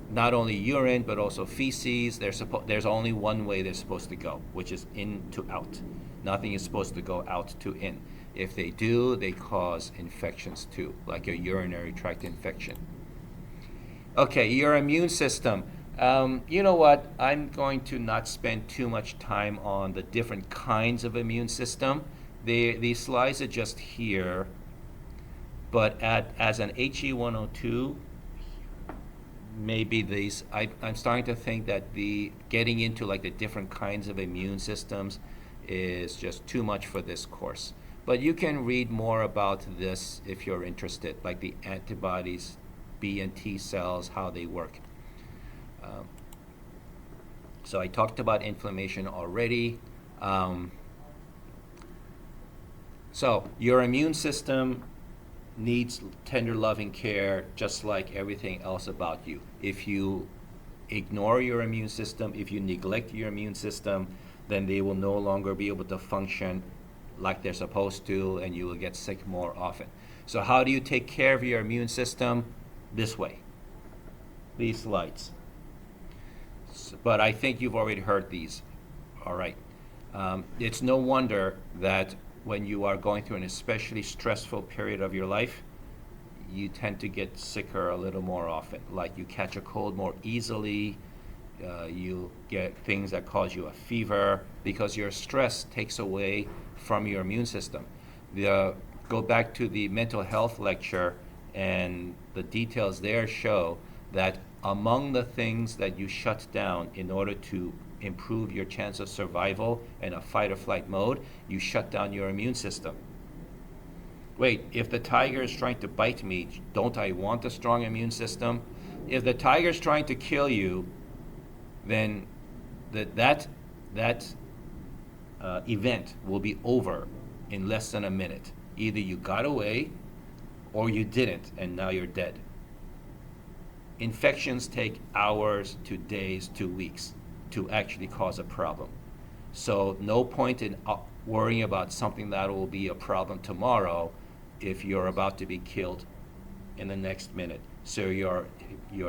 not only urine but also feces, there's only one way they're supposed to go, which is in to out. Nothing is supposed to go out to in. If they do, they cause infections too, like a urinary tract infection. Okay, your immune system. You know what? I'm going to not spend too much time on the different kinds of immune system. These slides are just here, but as an He102, maybe these, I'm starting to think that the getting into like the different kinds of immune systems is just too much for this course. But you can read more about this if you're interested, like the antibodies, B and T cells, how they work. So I talked about inflammation already. So your immune system needs tender loving care just like everything else about you. If you ignore your immune system, if you neglect your immune system, then they will no longer be able to function like they're supposed to, and you will get sick more often. So how do you take care of your immune system? This way. These slides. But I think you've already heard these. All right. It's no wonder that when you are going through an especially stressful period of your life, you tend to get sicker a little more often. Like you catch a cold more easily, you get things that cause you a fever, because your stress takes away from your immune system. Go back to the mental health lecture, and the details there show that among the things that you shut down in order to improve your chance of survival in a fight or flight mode, you shut down your immune system. Wait, if the tiger is trying to bite me, don't I want a strong immune system? If the tiger is trying to kill you, then that event will be over in less than a minute. Either you got away or you didn't, and now you're dead. Infections take hours to days to weeks to actually cause a problem. So no point in worrying about something that will be a problem tomorrow if you're about to be killed in the next minute. So your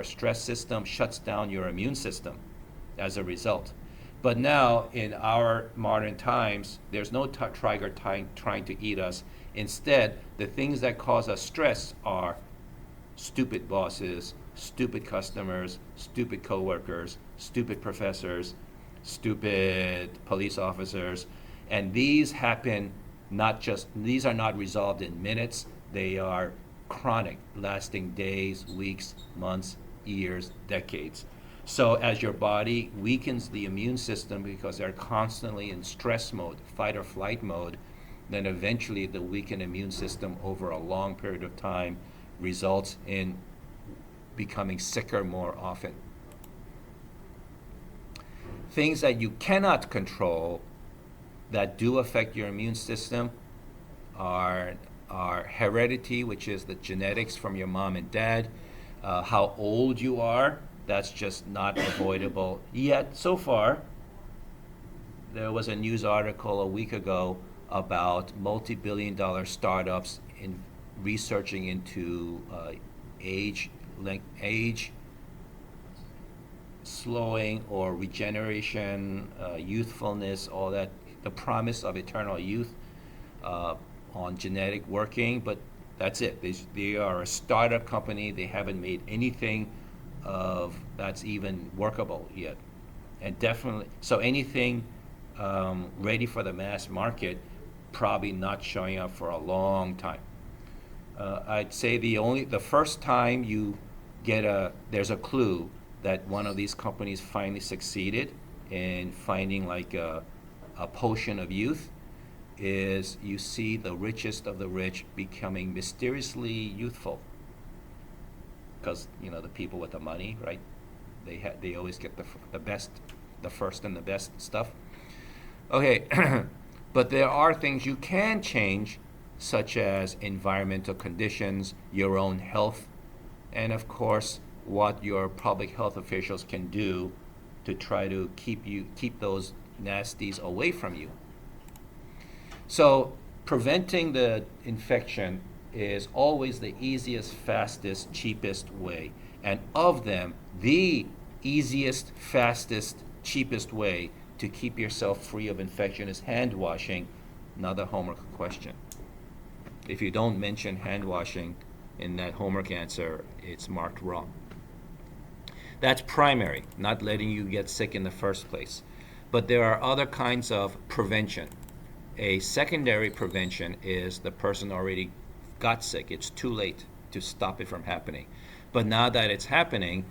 stress system shuts down your immune system as a result. But now, in our modern times, there's no tiger trying to eat us. Instead, the things that cause us stress are stupid bosses, stupid customers, stupid coworkers, stupid professors, stupid police officers. And these these are not resolved in minutes. They are chronic, lasting days, weeks, months, years, decades. So as your body weakens the immune system because they're constantly in stress mode, fight or flight mode, then eventually the weakened immune system over a long period of time results in becoming sicker more often. Things that you cannot control that do affect your immune system are heredity, which is the genetics from your mom and dad, how old you are. That's just not avoidable yet. So far, there was a news article a week ago about multi-billion-dollar startups in researching into age slowing or regeneration, youthfulness, all that, the promise of eternal youth on genetic working, but that's it. They are a startup company. They haven't made anything of that's even workable yet. And definitely, so anything ready for the mass market, probably not showing up for a long time. I'd say the first time you there's a clue that one of these companies finally succeeded in finding like a potion of youth is you see the richest of the rich becoming mysteriously youthful. Because the people with the money, right? They always get the best, the first and the best stuff. Okay, but there are things you can change, such as environmental conditions, your own health, and of course what your public health officials can do to try to keep those nasties away from you. So preventing the infection is always the easiest, fastest, cheapest way. And of them, the easiest, fastest, cheapest way to keep yourself free of infection is hand washing. Another homework question. If you don't mention hand washing in that homework answer, it's marked wrong. That's primary, not letting you get sick in the first place. But there are other kinds of prevention. A secondary prevention is the person already got sick. It's too late to stop it from happening. But now that it's happening,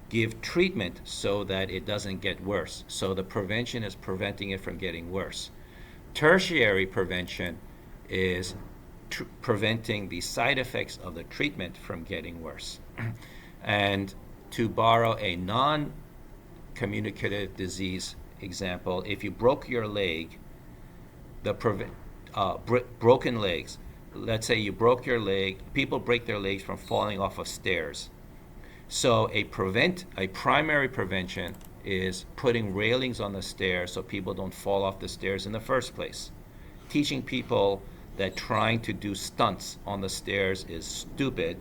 give treatment so that it doesn't get worse. So the prevention is preventing it from getting worse. Tertiary prevention is preventing the side effects of the treatment from getting worse. And to borrow a non-communicative disease example, if you broke your leg, broken legs, let's say you broke your leg, people break their legs from falling off of stairs. So a primary prevention is putting railings on the stairs so people don't fall off the stairs in the first place. Teaching people that trying to do stunts on the stairs is stupid.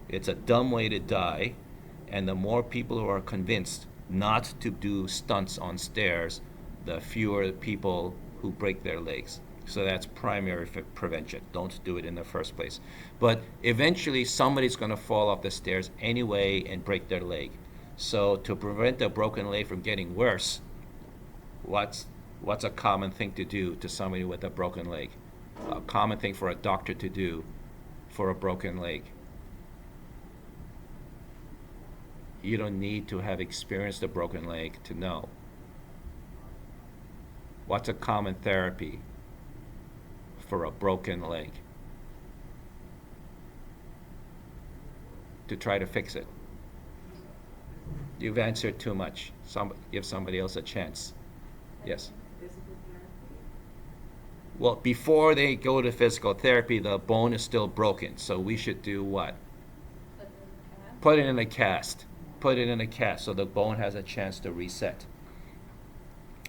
It's a dumb way to die. And the more people who are convinced not to do stunts on stairs, the fewer people who break their legs. So that's primary prevention. Don't do it in the first place. But eventually somebody's going to fall off the stairs anyway and break their leg. So to prevent a broken leg from getting worse, what's a common thing to do to somebody with a broken leg? A common thing for a doctor to do for a broken leg. You don't need to have experienced a broken leg to know. What's a common therapy for a broken leg? To try to fix it. You've answered too much. Give somebody else a chance. Yes? Physical Well, before they go to physical therapy, the bone is still broken. So we should do what? Put it in a cast. Put it in a cast so the bone has a chance to reset.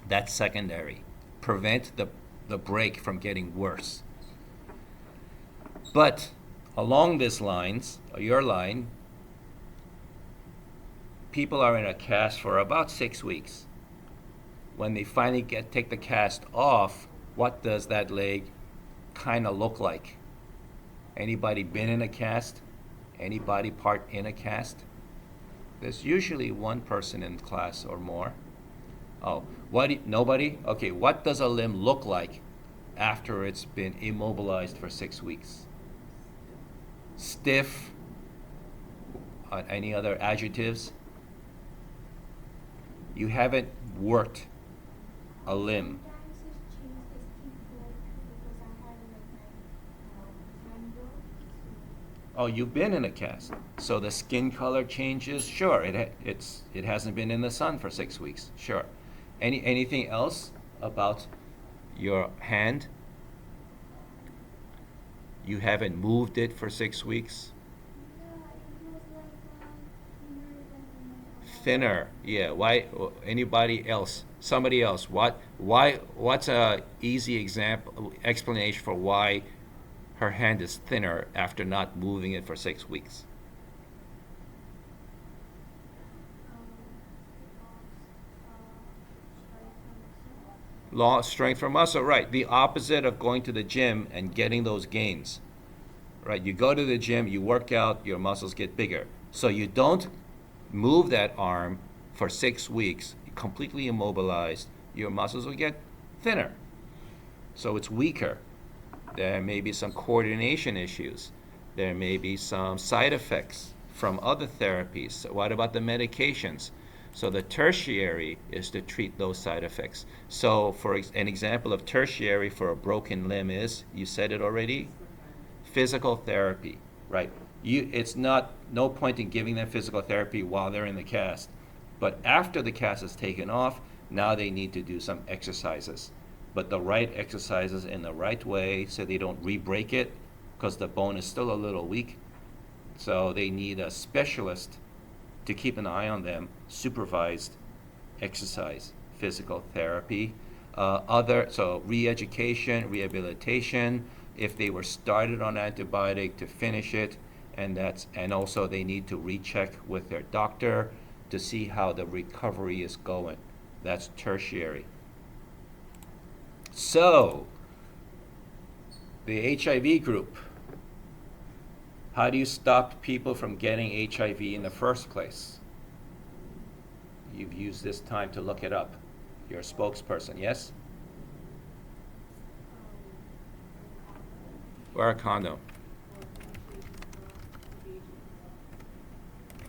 That's secondary. Prevent the break from getting worse. But along these lines, your line, people are in a cast for about 6 weeks. When they finally take the cast off, what does that leg kind of look like? Anybody been in a cast? Anybody part in a cast? There's usually one person in class or more. Oh, nobody? Okay, what does a limb look like after it's been immobilized for 6 weeks? Stiff? Any other adjectives? You haven't worked a limb. Oh, you've been in a cast. So the skin color changes? Sure, it hasn't been in the sun for 6 weeks. Sure. Anything else about your hand? You haven't moved it for 6 weeks? Thinner. Yeah. Why? Anybody else? Somebody else. What's a easy explanation for why her hand is thinner after not moving it for 6 weeks? Strength from muscle, right. The opposite of going to the gym and getting those gains. Right, you go to the gym, you work out, your muscles get bigger. So you don't move that arm for 6 weeks, completely immobilized, your muscles will get thinner. So it's weaker. There may be some coordination issues. There may be some side effects from other therapies. So what about the medications? So the tertiary is to treat those side effects. So for an example of tertiary for a broken limb is, you said it already, physical therapy, right? It's no point in giving them physical therapy while they're in the cast. But after the cast is taken off, now they need to do some exercises. But the right exercises in the right way so they don't re-break it, because the bone is still a little weak. So they need a specialist to keep an eye on them, supervised exercise, physical therapy, so re-education, rehabilitation, if they were started on antibiotic to finish it, and also they need to recheck with their doctor to see how the recovery is going. That's tertiary. So, the HIV group. How do you stop people from getting HIV in the first place? You've used this time to look it up. You're a spokesperson, yes? Wear a condom.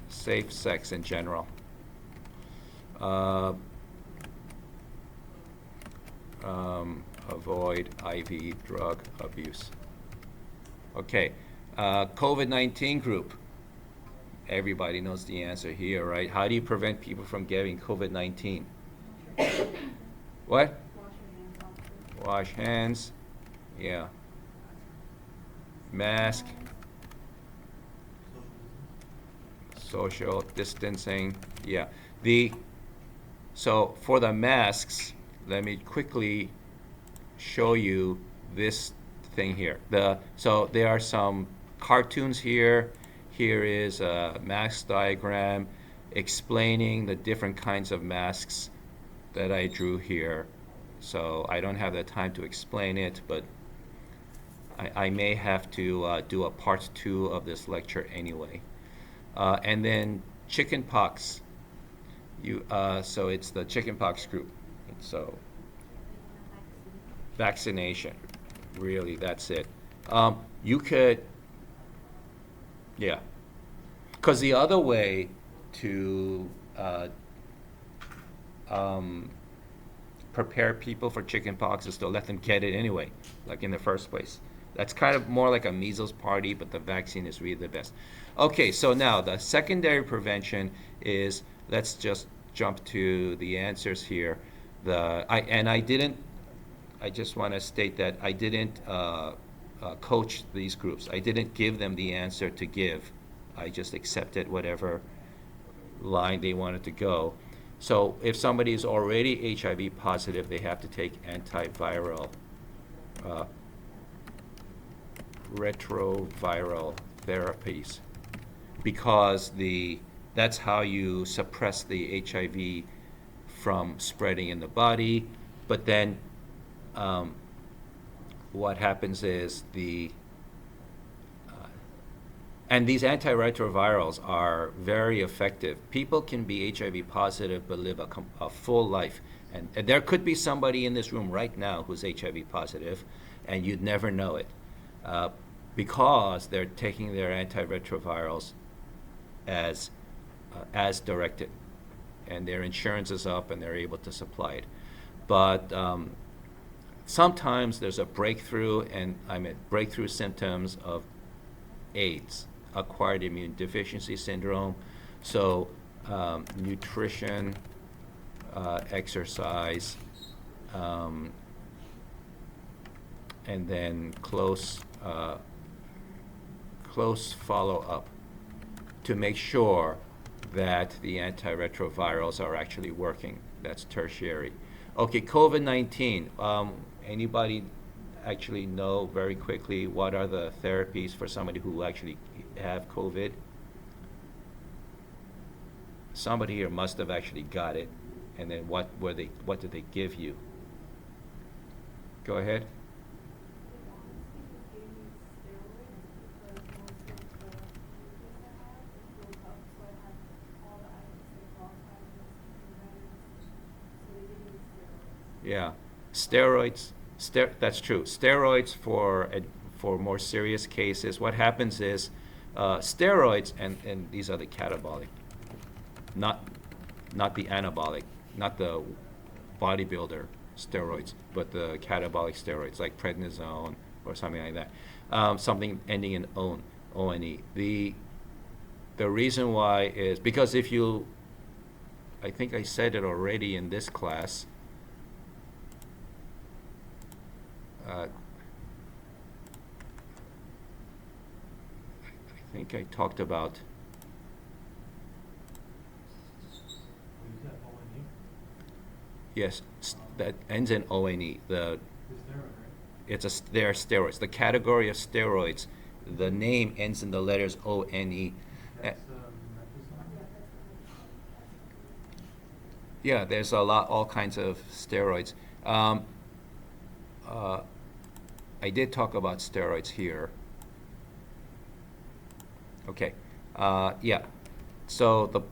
Safe sex in general. Avoid IV drug abuse. Okay. COVID-19 group. Everybody knows the answer here, right? How do you prevent people from getting COVID-19? What? Wash hands. Yeah. Mask. Social distancing. Yeah. So for the masks, let me quickly show you this thing here. So there are some cartoons here. Here is a mask diagram explaining the different kinds of masks that I drew here. So I don't have the time to explain it, but I may have to do a part 2 of this lecture anyway. And then chickenpox. So it's the chickenpox group. So vaccination. Really, that's it. You could, yeah. Because the other way to prepare people for chickenpox is to let them get it anyway, like in the first place. That's kind of more like a measles party, but the vaccine is really the best. Okay, so now the secondary prevention is, let's just jump to the answers here. I didn't I just want to state that I didn't coach these groups. I didn't give them the answer to give. I just accepted whatever line they wanted to go. So if somebody is already HIV positive, they have to take antiviral, retroviral therapies, because that's how you suppress the HIV from spreading in the body. But then what happens is and these antiretrovirals are very effective. People can be HIV positive but live a full life. And there could be somebody in this room right now who's HIV positive, and you'd never know it, because they're taking their antiretrovirals as directed, and their insurance is up and they're able to supply it. But sometimes there's a breakthrough, and breakthrough symptoms of AIDS, acquired immune deficiency syndrome. So nutrition, exercise, and then close follow-up to make sure that the antiretrovirals are actually working. That's tertiary. Okay, COVID-19. Anybody actually know very quickly what are the therapies for somebody who actually have COVID? Somebody here must have actually got it. And then what did they give you? Go ahead. Yeah, steroids. That's true. Steroids for more serious cases. What happens is steroids, and these are the catabolic, not the anabolic, not the bodybuilder steroids, but the catabolic steroids like prednisone or something like that. Something ending in ONE. The reason why is because I think I said it already in this class. I think I talked about. Yes, that ends in ONE. They're steroids. The category of steroids, the name ends in the letters ONE. Yeah, there's all kinds of steroids. I did talk about steroids here. Okay, yeah. So the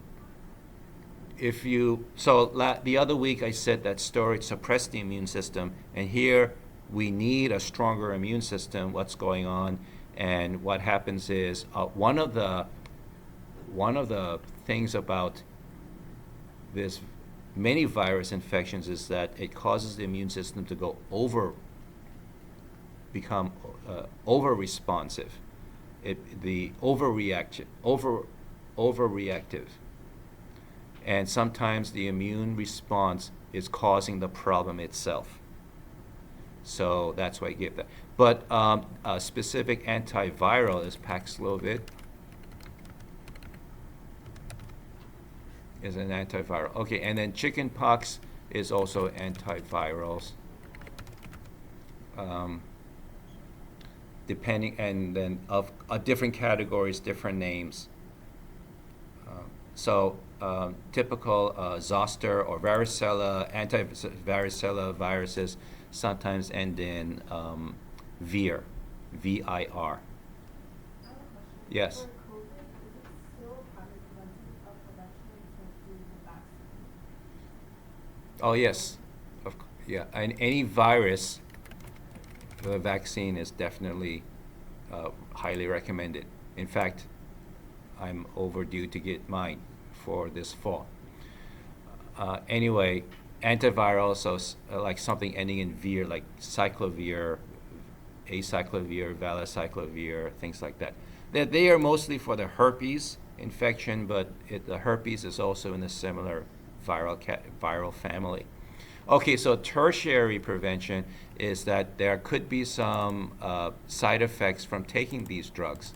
other week I said that steroids suppress the immune system, and here we need a stronger immune system. What's going on? And what happens is one of the things about this many virus infections is that it causes the immune system to become over responsive, overreactive, and sometimes the immune response is causing the problem itself. So that's why I give that. But a specific antiviral is Paxlovid. Is an antiviral. Okay, and then chickenpox is also antivirals. Depending, and then of different categories, different names. Typical zoster or varicella, anti-varicella viruses sometimes end in VIR, V-I-R. Yes. Oh yes, yeah. And any virus, the vaccine is definitely highly recommended. In fact, I'm overdue to get mine for this fall. Anyway, antiviral, so like something ending in vir, like cyclovir, acyclovir, valacyclovir, things like that. They are mostly for the herpes infection, but the herpes is also in a similar viral family. Okay, so tertiary prevention is that there could be some side effects from taking these drugs.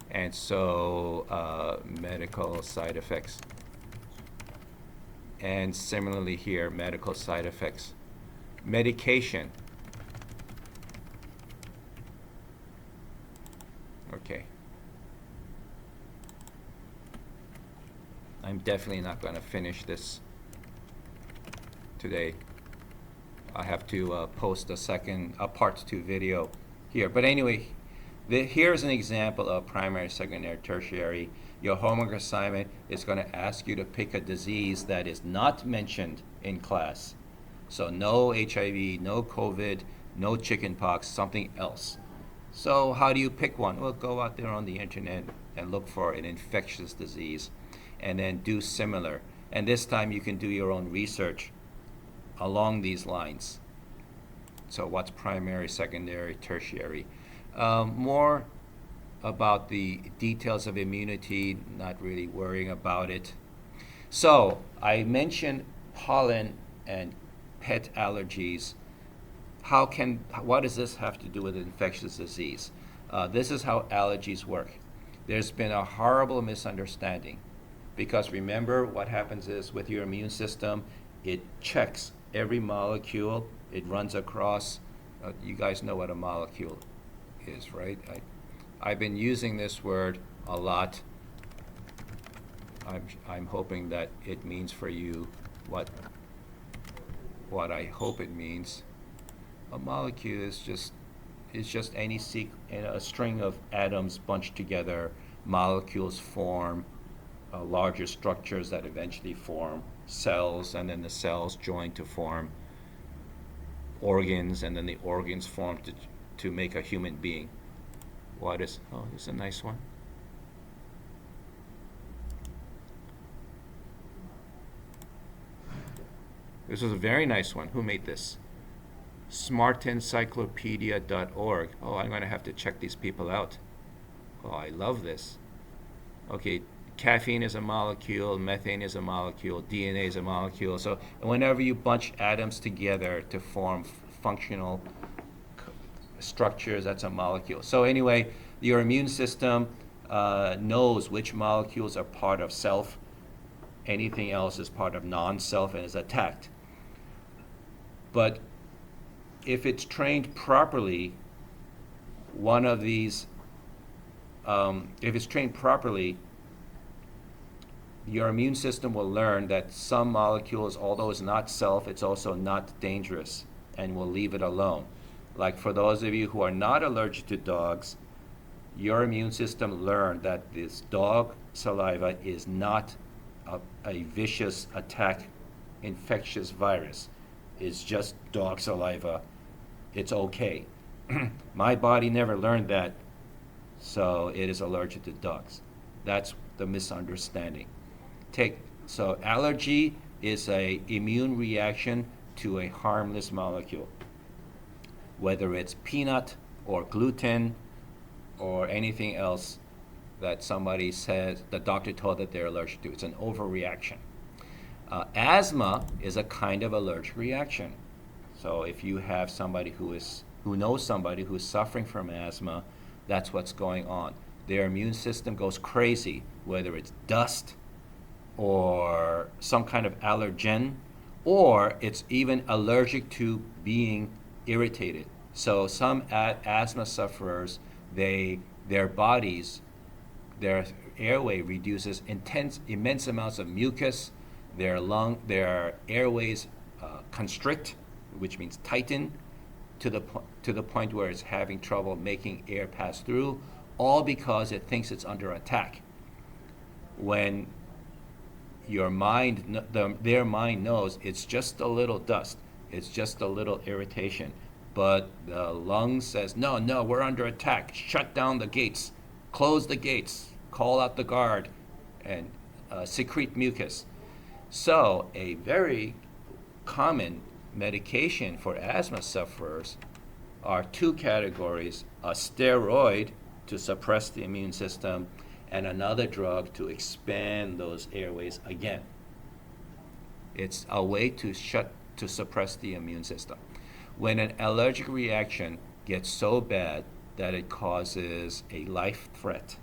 And so medical side effects. And similarly here, medical side effects. Medication. Okay. I'm definitely not going to finish this today. I have to post a part 2 video here. But anyway, here's an example of primary, secondary, tertiary. Your homework assignment is going to ask you to pick a disease that is not mentioned in class. So no HIV, no COVID, no chickenpox, something else. So how do you pick one? Well, go out there on the internet and look for an infectious disease and then do similar. And this time you can do your own research along these lines. So what's primary, secondary, tertiary? More about the details of immunity, not really worrying about it. So I mentioned pollen and pet allergies. What does this have to do with infectious disease? This is how allergies work. There's been a horrible misunderstanding because remember what happens is with your immune system, it checks every molecule, it runs across. You guys know what a molecule is, right? I've been using this word a lot. I'm hoping that it means for you what I hope it means. A molecule is just a string of atoms bunched together. Molecules form larger structures that eventually form cells, and then the cells join to form organs, and then the organs form to make a human being. Oh, this is a nice one. This is a very nice one. Who made this? smartencyclopedia.org. Oh, I'm going to have to check these people out. Oh, I love this. Okay, caffeine is a molecule, methane is a molecule, DNA is a molecule. So whenever you bunch atoms together to form functional structures, that's a molecule. So anyway, your immune system knows which molecules are part of self. Anything else is part of non-self and is attacked. But if it's trained properly, one of these, if it's trained properly, your immune system will learn that some molecules, although it's not self, it's also not dangerous, and will leave it alone. Like for those of you who are not allergic to dogs, your immune system learned that this dog saliva is not a vicious attack, infectious virus. It's just dog saliva. It's okay. My body never learned that, so it is allergic to dogs. That's the misunderstanding. So allergy is an immune reaction to a harmless molecule, whether it's peanut or gluten or anything else that somebody says the doctor told that they're allergic to. It's an overreaction. Asthma is a kind of allergic reaction. So if you have somebody who knows somebody who is suffering from asthma, that's what's going on. Their immune system goes crazy, whether it's dust or some kind of allergen, or it's even allergic to being irritated. So some asthma sufferers, their bodies, their airway reduces immense amounts of mucus. Their airways constrict, which means tighten, to the point where it's having trouble making air pass through, all because it thinks it's under attack. When their mind knows it's just a little dust, it's just a little irritation, but the lung says, no, we're under attack. Shut down the gates, close the gates, call out the guard, and secrete mucus. So a very common medication for asthma sufferers are two categories: a steroid to suppress the immune system, and another drug to expand those airways again. It's a way to shut to suppress the immune system. When an allergic reaction gets so bad that it causes a life threat,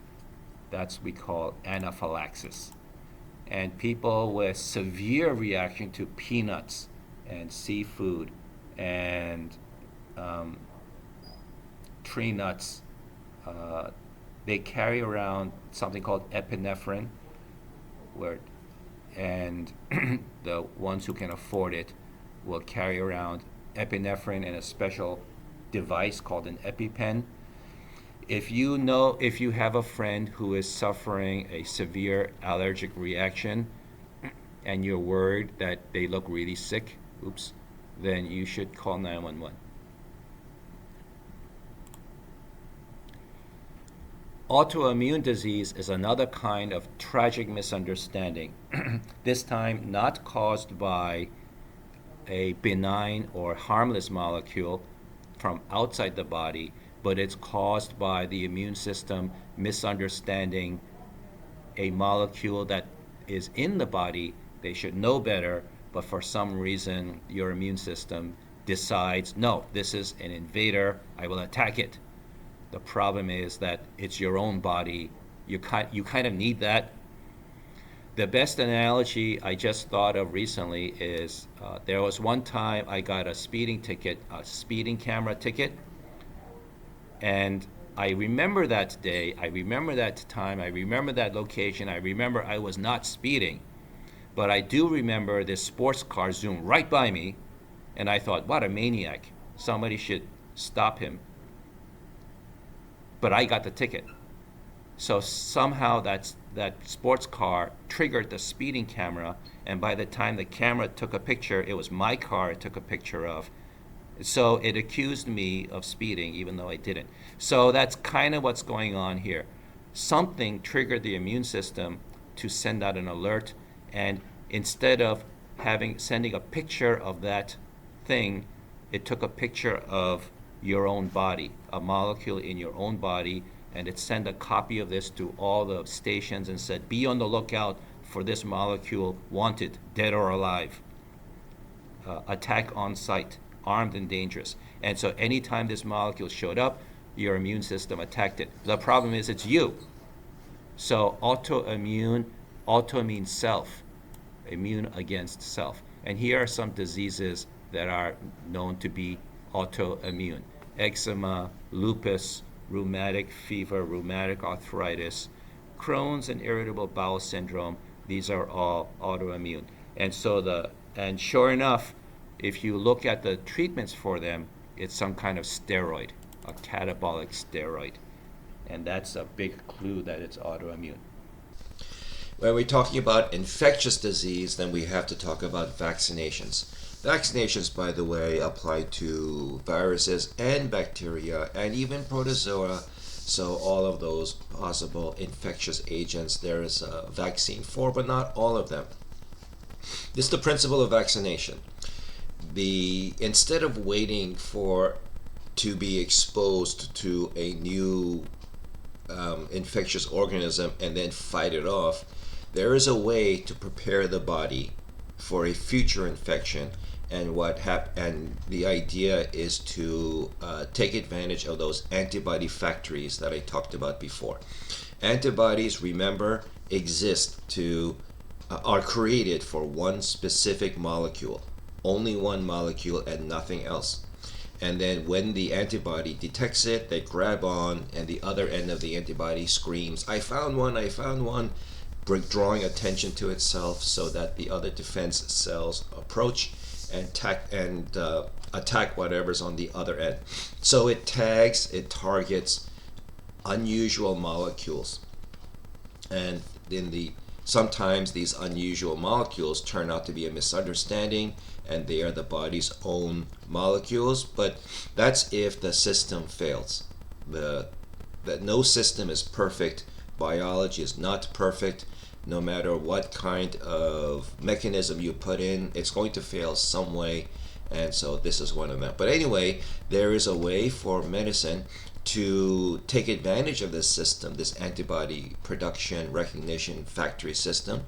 that's what we call anaphylaxis. And people with severe reaction to peanuts and seafood and tree nuts, they carry around something called epinephrine, and the ones who can afford it will carry around epinephrine in a special device called an EpiPen. If you have a friend who is suffering a severe allergic reaction and you're worried that they look really sick, then you should call 911. Autoimmune disease is another kind of tragic misunderstanding, this time not caused by a benign or harmless molecule from outside the body, but it's caused by the immune system misunderstanding a molecule that is in the body. They should know better, but for some reason your immune system decides, no, this is an invader, I will attack it. The problem is that it's your own body. You kind of need that. The best analogy I just thought of recently is there was one time I got a speeding camera ticket, and I remember that day, I remember that time, I remember that location, I remember I was not speeding, but I do remember this sports car zoomed right by me, and I thought, what a maniac, somebody should stop him. But I got the ticket. So somehow that sports car triggered the speeding camera, and by the time the camera took a picture, it was my car it took a picture of. So it accused me of speeding, even though I didn't. So that's kind of what's going on here. Something triggered the immune system to send out an alert, and instead of sending a picture of that thing, it took a picture of your own body, a molecule in your own body, and it sent a copy of this to all the stations and said, be on the lookout for this molecule, wanted, dead or alive, attack on site, armed and dangerous. And so anytime this molecule showed up, your immune system attacked it. The problem is it's you. So autoimmune self, immune against self. And here are some diseases that are known to be autoimmune: eczema, lupus, rheumatic fever, rheumatic arthritis, Crohn's and irritable bowel syndrome. These are all autoimmune. And sure enough, if you look at the treatments for them, it's some kind of steroid, a catabolic steroid. And that's a big clue that it's autoimmune. When we're talking about infectious disease, then we have to talk about vaccinations. Vaccinations, by the way, apply to viruses and bacteria and even protozoa. So all of those possible infectious agents there is a vaccine for, but not all of them. This is the principle of vaccination. Instead of waiting to be exposed to a new infectious organism and then fight it off, there is a way to prepare the body for a future infection. And the idea is to take advantage of those antibody factories that I talked about before. Antibodies, remember, are created for one specific molecule, only one molecule and nothing else. And then when the antibody detects it, they grab on, and the other end of the antibody screams, I found one, drawing attention to itself so that the other defense cells approach and attack whatever's on the other end. So it targets unusual molecules. And sometimes these unusual molecules turn out to be a misunderstanding, and they are the body's own molecules, but that's if the system fails. That no system is perfect. Biology is not perfect. No matter what kind of mechanism you put in, it's going to fail some way, and so this is one of them. But anyway, there is a way for medicine to take advantage of this system, this antibody production recognition factory system,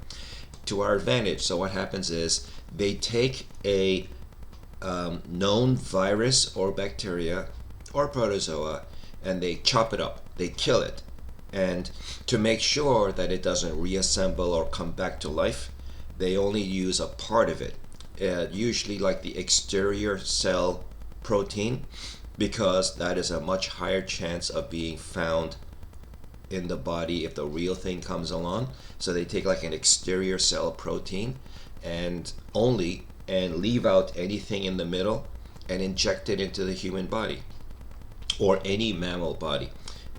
to our advantage. So what happens is they take a known virus or bacteria or protozoa, and they chop it up, they kill it. And to make sure that it doesn't reassemble or come back to life, they only use a part of it, usually like the exterior cell protein, because that is a much higher chance of being found in the body if the real thing comes along. So they take like an exterior cell protein and leave out anything in the middle and inject it into the human body or any mammal body.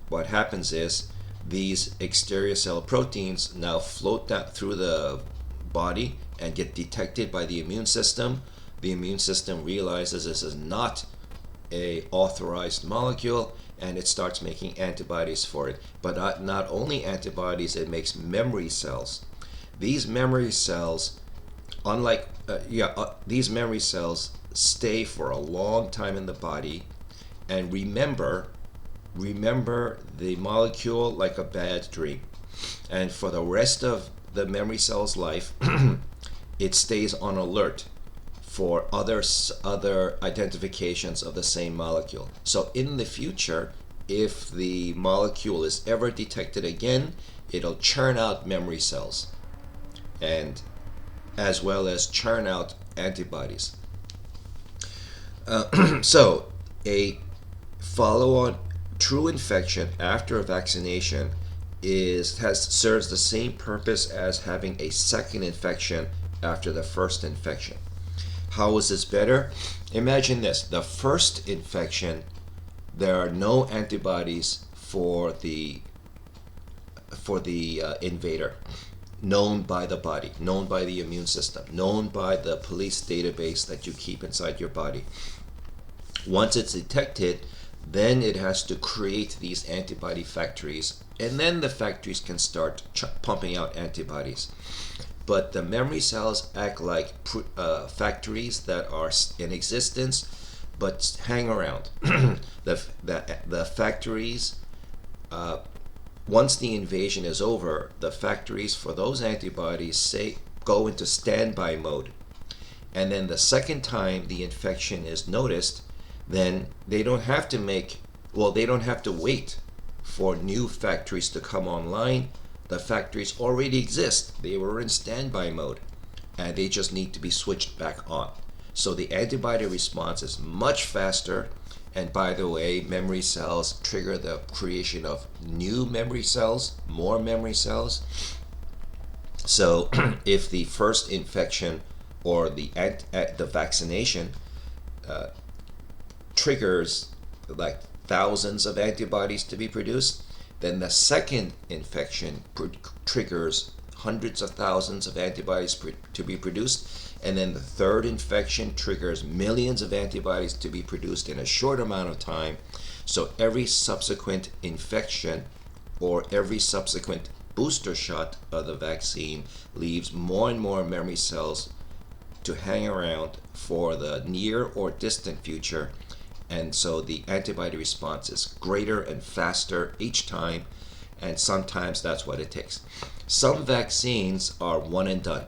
What happens is these exterior cell proteins now float down through the body and get detected by the immune system. The immune system realizes this is not a authorized molecule, and it starts making antibodies for it. But not only antibodies, it makes memory cells. These memory cells, these memory cells stay for a long time in the body and remember the molecule like a bad dream. And for the rest of the memory cell's life, it stays on alert for other identifications of the same molecule. So in the future, if the molecule is ever detected again, it'll churn out memory cells, and as well as churn out antibodies. So a follow-on true infection after a vaccination serves the same purpose as having a second infection after the first infection. How is this better? Imagine this: the first infection, there are no antibodies for the invader, known by the body, known by the immune system, known by the police database that you keep inside your body. Once it's detected, then it has to create these antibody factories, and then the factories can start pumping out antibodies. But the memory cells act like factories that are in existence but hang around. the factories, once the invasion is over, the factories for those antibodies go into standby mode. And then the second time the infection is noticed, then they don't have to wait for new factories to come online. The factories already exist. They were in standby mode, and they just need to be switched back on. So the antibody response is much faster. And by the way, memory cells trigger the creation of new memory cells, more memory cells. So if the first infection or the vaccination triggers like thousands of antibodies to be produced, then the second infection triggers hundreds of thousands of antibodies to be produced, and then the third infection triggers millions of antibodies to be produced in a short amount of time. So every subsequent infection or every subsequent booster shot of the vaccine leaves more and more memory cells to hang around for the near or distant future. And so the antibody response is greater and faster each time, and sometimes that's what it takes. Some vaccines are one and done,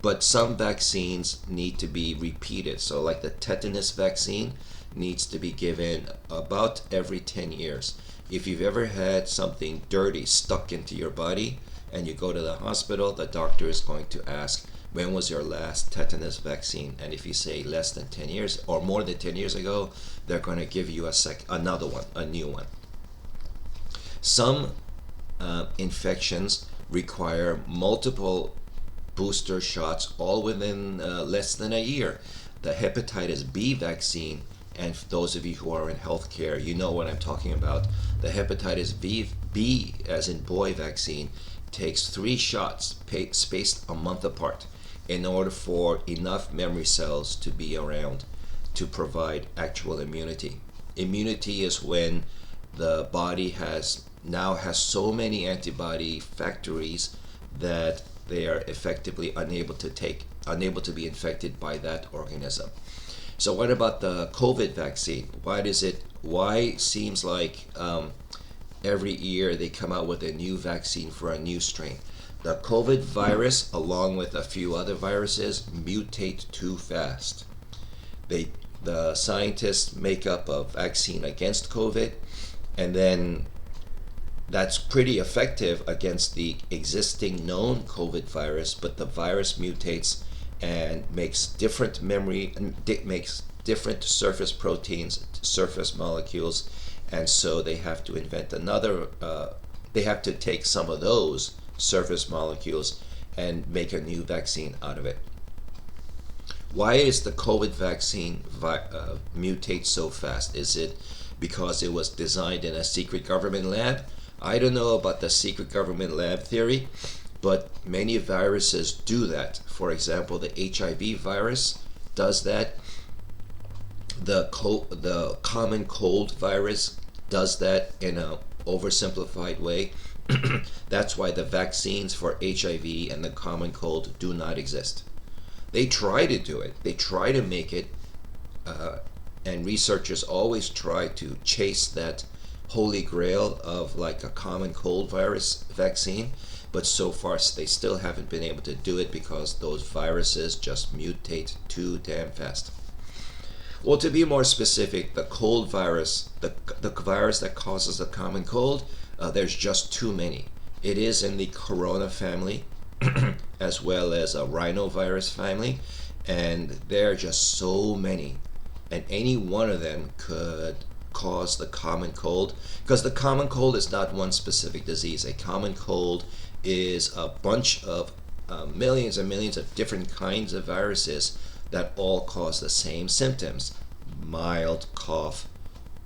but some vaccines need to be repeated. So like the tetanus vaccine needs to be given about every 10 years. If you've ever had something dirty stuck into your body and you go to the hospital, the doctor is going to ask, when was your last tetanus vaccine? And if you say less than 10 years or more than 10 years ago, they're going to give you another one, a new one. Some infections require multiple booster shots all within less than a year. The hepatitis B vaccine, and for those of you who are in healthcare, you know what I'm talking about. The hepatitis B as in boy vaccine takes 3 shots spaced a month apart in order for enough memory cells to be around to provide actual immunity. Immunity is when the body now has so many antibody factories that they are effectively unable to be infected by that organism. So what about the COVID vaccine? Why seems like every year they come out with a new vaccine for a new strain? The COVID virus, along with a few other viruses, mutate too fast. The scientists make up a vaccine against COVID, and then that's pretty effective against the existing known COVID virus, but the virus mutates and makes different makes different surface proteins, surface molecules, and so they have to invent another. They have to take some of those surface molecules and make a new vaccine out of it. Why is the COVID vaccine mutate so fast? Is it because it was designed in a secret government lab? I don't know about the secret government lab theory, but many viruses do that. For example, the HIV virus does that. The common cold virus does that in an oversimplified way. That's why the vaccines for HIV and the common cold do not exist. They try to do it. They try to make it, and researchers always try to chase that holy grail of like a common cold virus vaccine, but so far they still haven't been able to do it because those viruses just mutate too damn fast. Well, to be more specific, the cold virus, the virus that causes the common cold, there's just too many. It is in the corona family as well as a rhinovirus family, and there are just so many, and any one of them could cause the common cold, because the common cold is not one specific disease. A common cold is a bunch of millions and millions of different kinds of viruses that all cause the same symptoms: mild cough,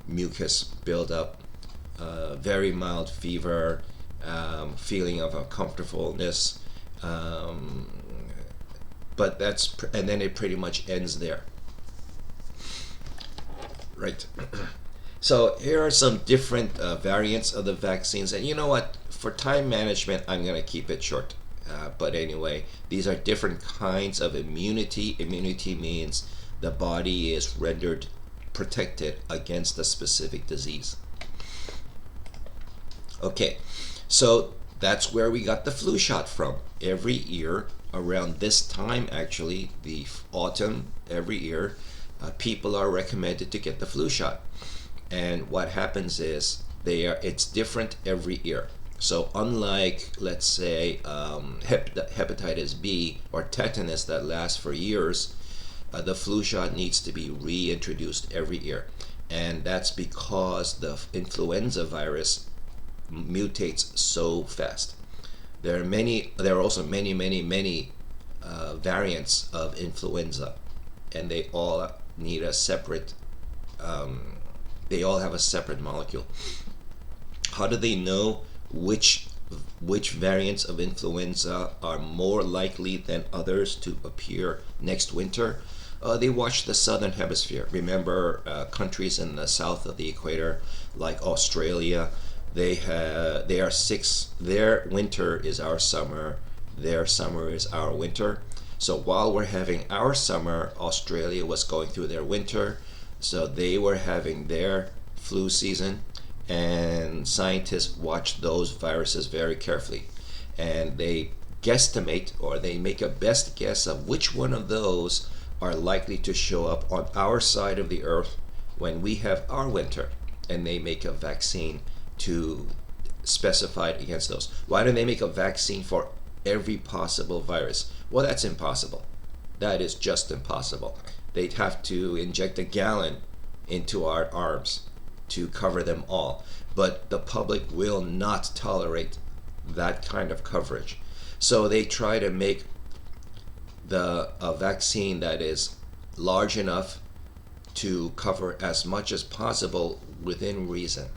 mucus buildup, very mild fever, feeling of uncomfortableness, but and then it pretty much ends there. Right. So here are some different variants of the vaccines, and you know what? For time management, I'm going to keep it short. But anyway, these are different kinds of immunity. Immunity means the body is rendered protected against a specific disease. Okay, so that's where we got the flu shot from. Every year, around this time actually, the autumn, every year, people are recommended to get the flu shot. And what happens is it's different every year. So unlike, let's say, hepatitis B or tetanus that lasts for years, the flu shot needs to be reintroduced every year. And that's because the influenza virus mutates so fast. There are also many variants of influenza, and they all need a separate, they all have a separate molecule. How do they know which variants of influenza are more likely than others to appear next winter? They watch the southern hemisphere. Remember, countries in the south of the equator, like Australia, their winter is our summer, their summer is our winter. So while we're having our summer, Australia was going through their winter, so they were having their flu season, and scientists watch those viruses very carefully, and they guesstimate, or they make a best guess of which one of those are likely to show up on our side of the earth when we have our winter, and they make a vaccine to specify it against those. Why don't they make a vaccine for every possible virus? Well, that's impossible. That is just impossible. They'd have to inject a gallon into our arms to cover them all. But the public will not tolerate that kind of coverage. So they try to make a vaccine that is large enough to cover as much as possible within reason.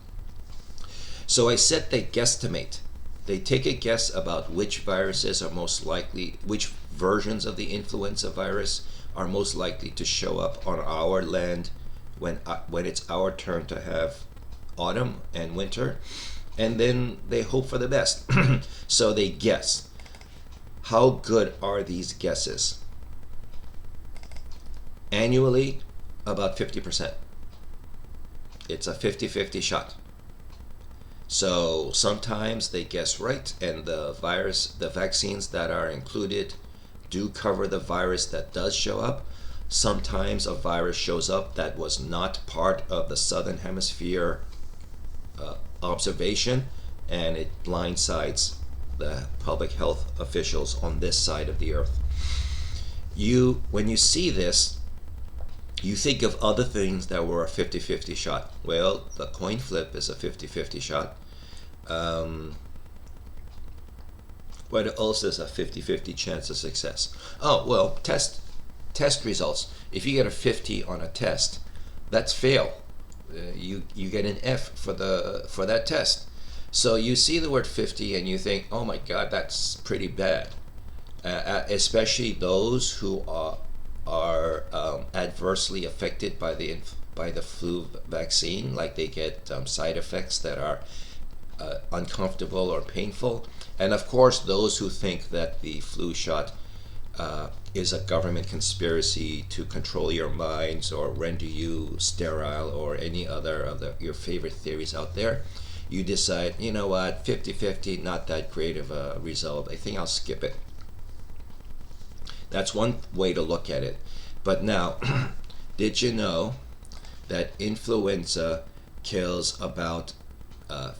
So I said they guesstimate. They take a guess about which viruses are most likely, which versions of the influenza virus are most likely to show up on our land when it's our turn to have autumn and winter, and then they hope for the best. So they guess. How good are these guesses? Annually, about 50%. It's a 50-50 shot. So sometimes they guess right, and the vaccines that are included do cover the virus that does show up. Sometimes a virus shows up that was not part of the Southern Hemisphere observation, and it blindsides the public health officials on this side of the earth. When you see this, you think of other things that were a 50-50 shot. Well, the coin flip is a 50-50 shot. What else is a 50-50 chance of success? Oh, well, test results. If you get a 50 on a test, that's fail. You get an F for that test. So you see the word 50 and you think, oh my God, that's pretty bad. Especially those who are adversely affected by the flu vaccine, like they get side effects that are uncomfortable or painful. And of course, those who think that the flu shot is a government conspiracy to control your minds or render you sterile or any other of your favorite theories out there. You decide, you know what, 50-50, not that great of a result. I think I'll skip it. That's one way to look at it. But now, did you know that influenza kills about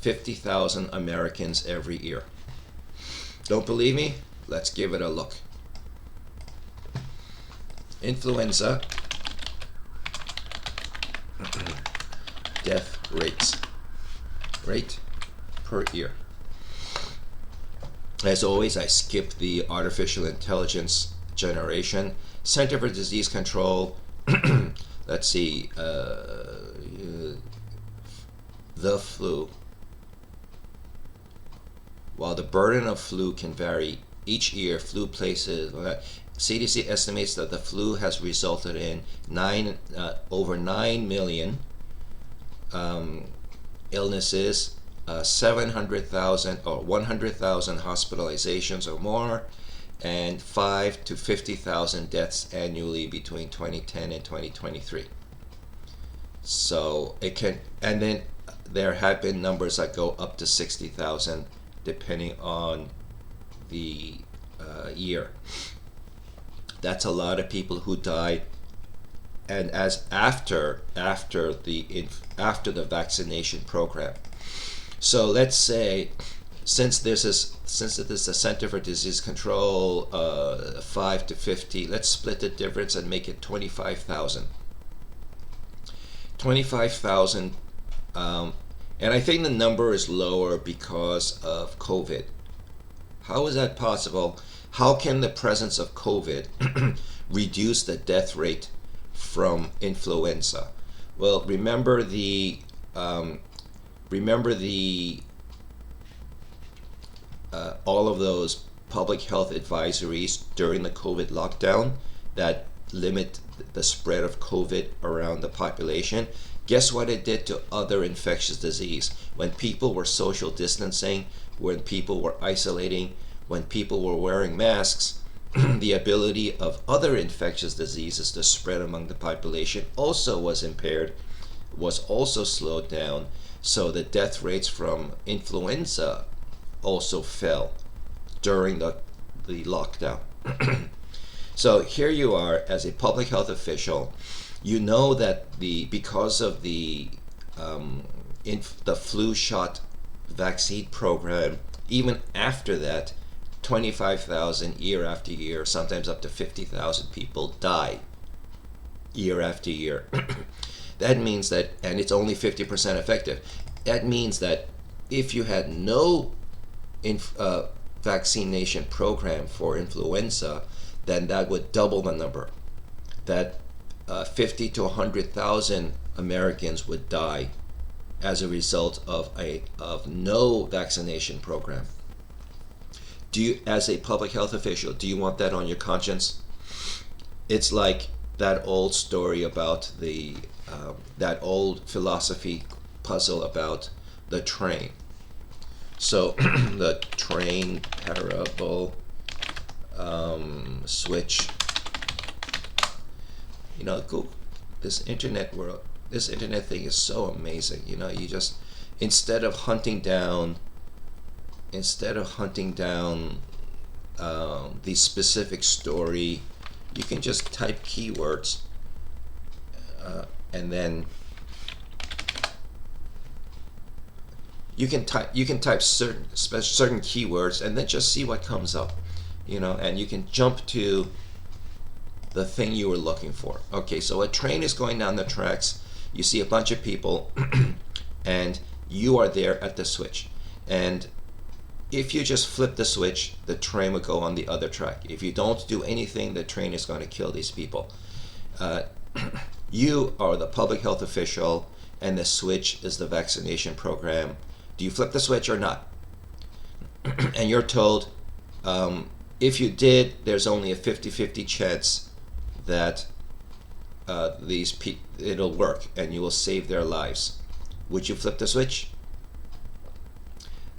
50,000 Americans every year? Don't believe me? Let's give it a look. Influenza death rates, rate per year. As always, I skip the artificial intelligence generation. Center for Disease Control, let's see, the flu. While the burden of flu can vary each year, flu places, CDC estimates that the flu has resulted in over 9 million illnesses, 700,000 or 100,000 hospitalizations or more, and 5 to 50,000 deaths annually between 2010 and 2023. So it can, and then there have been numbers that go up to 60,000 depending on the year. That's a lot of people who died, and as after the vaccination program. So let's say, since it is a Center for Disease Control, 5 to 50, let's split the difference and make it 25,000. 25,000, and I think the number is lower because of COVID. How is that possible? How can the presence of COVID reduce the death rate from influenza? Well, remember all of those public health advisories during the COVID lockdown that limit the spread of COVID around the population. Guess what it did to other infectious disease? When people were social distancing, when people were isolating, when people were wearing masks, the ability of other infectious diseases to spread among the population also was impaired, was also slowed down. So the death rates from influenza also fell during the lockdown. So here you are as a public health official. You know that because of the flu shot vaccine program, even after that, 25,000 year after year, sometimes up to 50,000 people die year after year. That means that, and it's only 50% effective. That means that if you had no vaccination program for influenza, then that would double the number. That 50 to 100,000 Americans would die as a result of no vaccination program. Do you, as a public health official, do you want that on your conscience? It's like that old story about that old philosophy puzzle about the train. So the train parable, switch. You know, this internet thing is so amazing. You know, instead of hunting down the specific story, you can just type keywords, and then you can type certain keywords, and then just see what comes up, and you can jump to the thing you were looking for. Okay, so a train is going down the tracks. You see a bunch of people, and you are there at the switch. And if you just flip the switch, the train will go on the other track. If you don't do anything, the train is going to kill these people. You are the public health official, and the switch is the vaccination program. Do you flip the switch or not? And you're told, if you did, there's only a 50-50 chance that it'll work and you will save their lives. Would you flip the switch?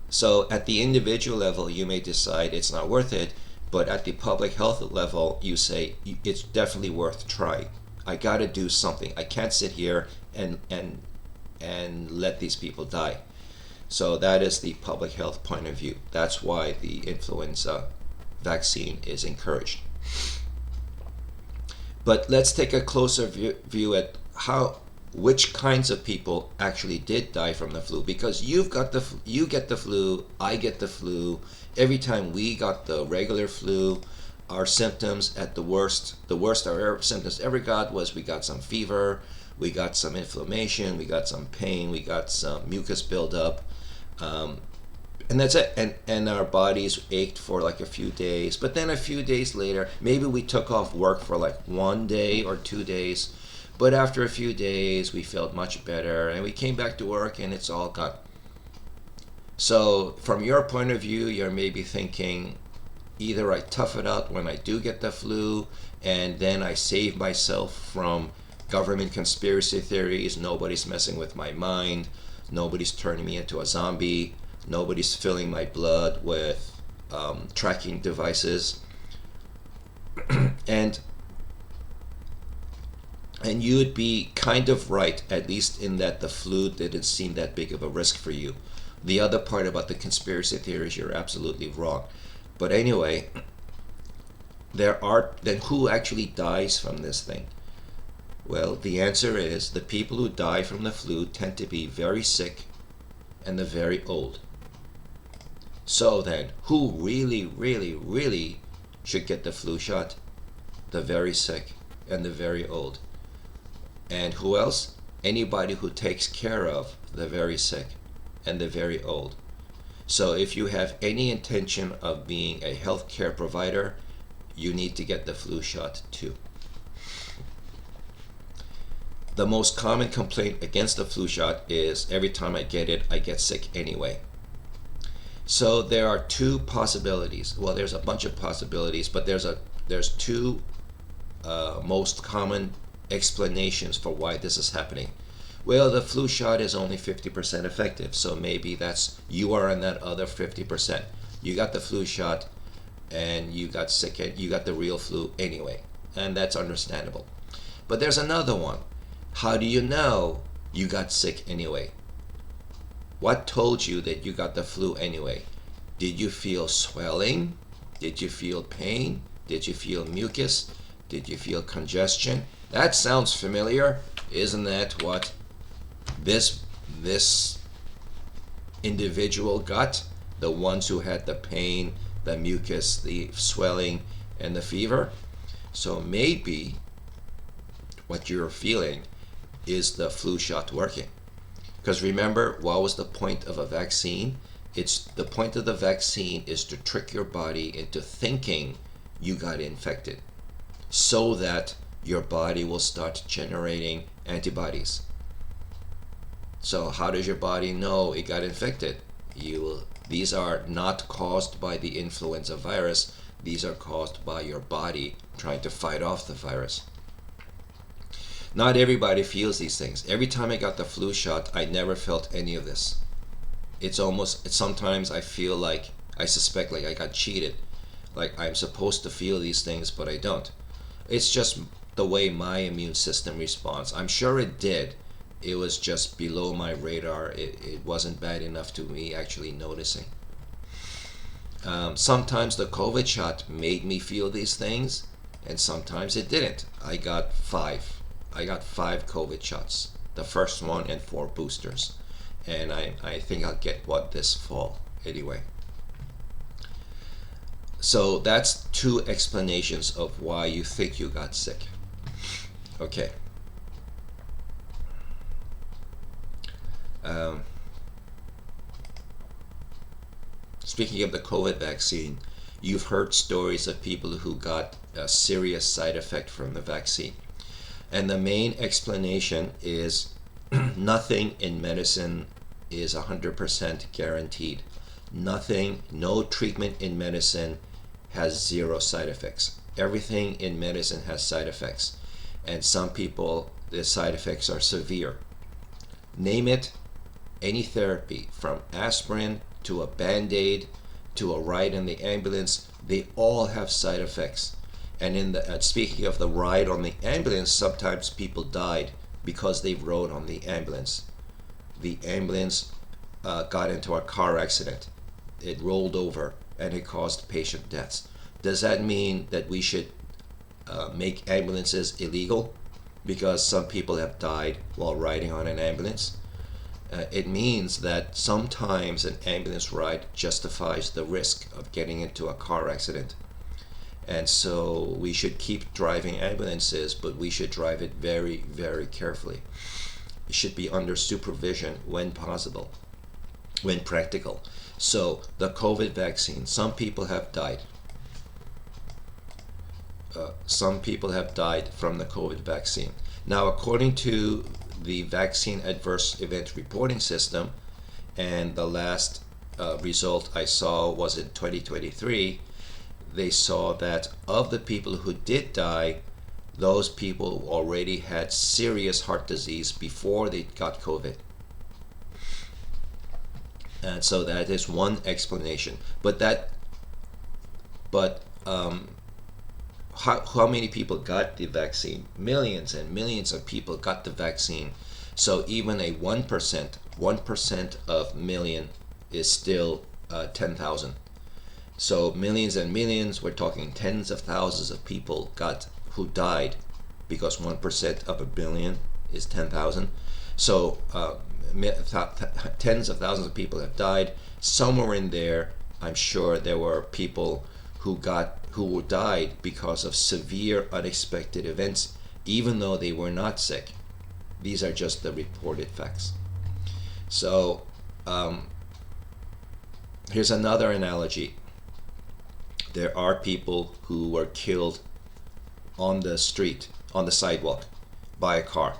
So at the individual level, you may decide it's not worth it, but at the public health level, you say it's definitely worth trying. I got to do something. I can't sit here and let these people die. So that is the public health point of view. That's why the influenza vaccine is encouraged. But let's take a closer view at which kinds of people actually did die from the flu, because you get the flu, I get the flu. Every time we got the regular flu, our symptoms at the worst our symptoms ever got was we got some fever, we got some inflammation, we got some pain, we got some mucus buildup, and that's it. And our bodies ached for like a few days, but then a few days later, maybe we took off work for like 1 day or 2 days, but after a few days we felt much better and we came back to work and it's all gone. So from your point of view, you're maybe thinking, either I tough it out when I do get the flu, and then I save myself from government conspiracy theories, nobody's messing with my mind, nobody's turning me into a zombie, nobody's filling my blood with tracking devices, and you would be kind of right, at least in that the flu didn't seem that big of a risk for you. The other part about the conspiracy theories, you're absolutely wrong. But anyway, then who actually dies from this thing? Well, the answer is the people who die from the flu tend to be very sick and the very old. So then, who really, really, really should get the flu shot? The very sick and the very old. And who else? Anybody who takes care of the very sick and the very old. So if you have any intention of being a healthcare provider, you need to get the flu shot too. The most common complaint against the flu shot is, every time I get it, I get sick anyway. So there are two possibilities. Well, there's a bunch of possibilities, but there's two most common explanations for why this is happening. Well, the flu shot is only 50% effective, so maybe you are in that other 50%. You got the flu shot and you got sick, and you got the real flu anyway, and that's understandable. But there's another one. How do you know you got sick anyway? What told you that you got the flu anyway? Did you feel swelling? Did you feel pain? Did you feel mucus? Did you feel congestion? That sounds familiar. Isn't that what this individual got? The ones who had the pain, the mucus, the swelling, and the fever. So maybe what you're feeling is the flu shot working. Because remember, what was the point of a vaccine? The point of the vaccine is to trick your body into thinking you got infected, so that your body will start generating antibodies. So how does your body know it got infected? These are not caused by the influenza virus. These are caused by your body trying to fight off the virus. Not everybody feels these things. Every time I got the flu shot, I never felt any of this. Sometimes I feel like, I suspect like I got cheated. Like I'm supposed to feel these things, but I don't. It's just the way my immune system responds. I'm sure it did it was just below my radar. It wasn't bad enough to me actually noticing. Sometimes the COVID shot made me feel these things, and sometimes it didn't. I got five COVID shots. The first one and 4 boosters. And I think I'll get one this fall anyway. So that's 2 explanations of why you think you got sick. Okay. Speaking of the COVID vaccine, you've heard stories of people who got a serious side effect from the vaccine. And the main explanation is nothing in medicine is 100% guaranteed. Nothing, no treatment in medicine has 0 side effects. Everything in medicine has side effects. And some people, the side effects are severe. Name it, any therapy, from aspirin to a Band-Aid to a ride in the ambulance, they all have side effects. And in the speaking of the ride on the ambulance, sometimes people died because they rode on the ambulance. The ambulance got into a car accident. It rolled over and it caused patient deaths. Does that mean that we should make ambulances illegal because some people have died while riding on an ambulance? It means that sometimes an ambulance ride justifies the risk of getting into a car accident. And so we should keep driving ambulances, but we should drive it very, very carefully. It should be under supervision when possible, when practical. So the COVID vaccine, some people have died. Some people have died from the COVID vaccine. Now, according to the Vaccine Adverse Event Reporting System, and the last result I saw was in 2023, they saw that of the people who did die, those people already had serious heart disease before they got COVID. And so that is one explanation. How many people got the vaccine? Millions and millions of people got the vaccine. So even a 1% of million is still 10,000. So millions and millions, we're talking tens of thousands of people who died, because 1% of a billion is 10,000. So tens of thousands of people have died. Somewhere in there, I'm sure there were people who died because of severe unexpected events, even though they were not sick. These are just the reported facts. So here's another analogy. There are people who were killed on the street, on the sidewalk, by a car.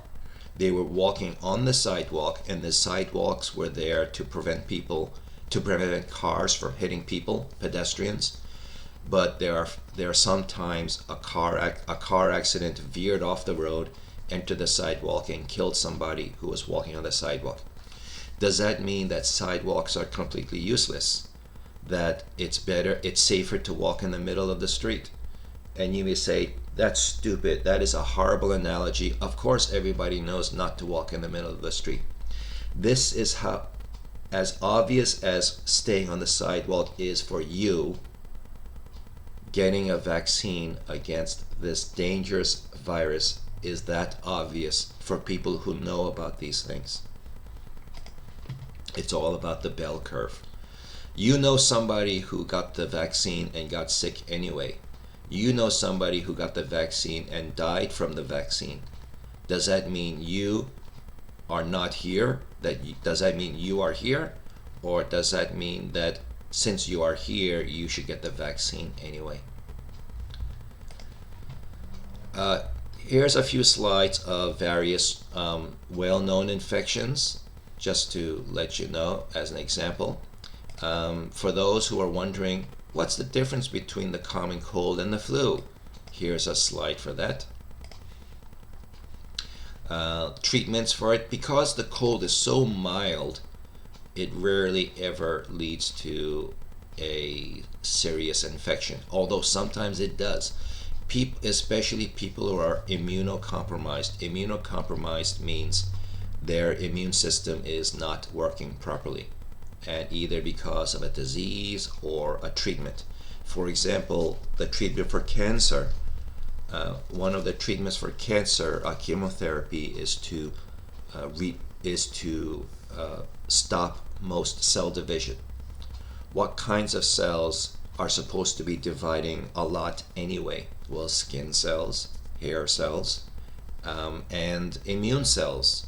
They were walking on the sidewalk, and the sidewalks were there to prevent cars from hitting people, pedestrians. But there are sometimes a car accident veered off the road, entered the sidewalk, and killed somebody who was walking on the sidewalk. Does that mean that sidewalks are completely useless? That it's safer to walk in the middle of the street? And you may say, that's stupid, that is a horrible analogy. Of course everybody knows not to walk in the middle of the street. This is how, as obvious as staying on the sidewalk is for you, getting a vaccine against this dangerous virus is that obvious for people who know about these things. It's all about the bell curve. You know somebody who got the vaccine and got sick anyway. You know somebody who got the vaccine and died from the vaccine. Does that mean you are not here? Does that mean you are here? Or does that mean that since you are here, you should get the vaccine anyway? Here's a few slides of various well-known infections, just to let you know as an example. For those who are wondering, what's the difference between the common cold and the flu? Here's a slide for that. Treatments for it. Because the cold is so mild, it rarely ever leads to a serious infection, although sometimes it does. Especially people who are immunocompromised. Immunocompromised means their immune system is not working properly, and either because of a disease or a treatment. For example, the treatment for cancer, one of the treatments for cancer, chemotherapy, is to stop most cell division. What kinds of cells are supposed to be dividing a lot anyway? Well, skin cells, hair cells, and immune cells.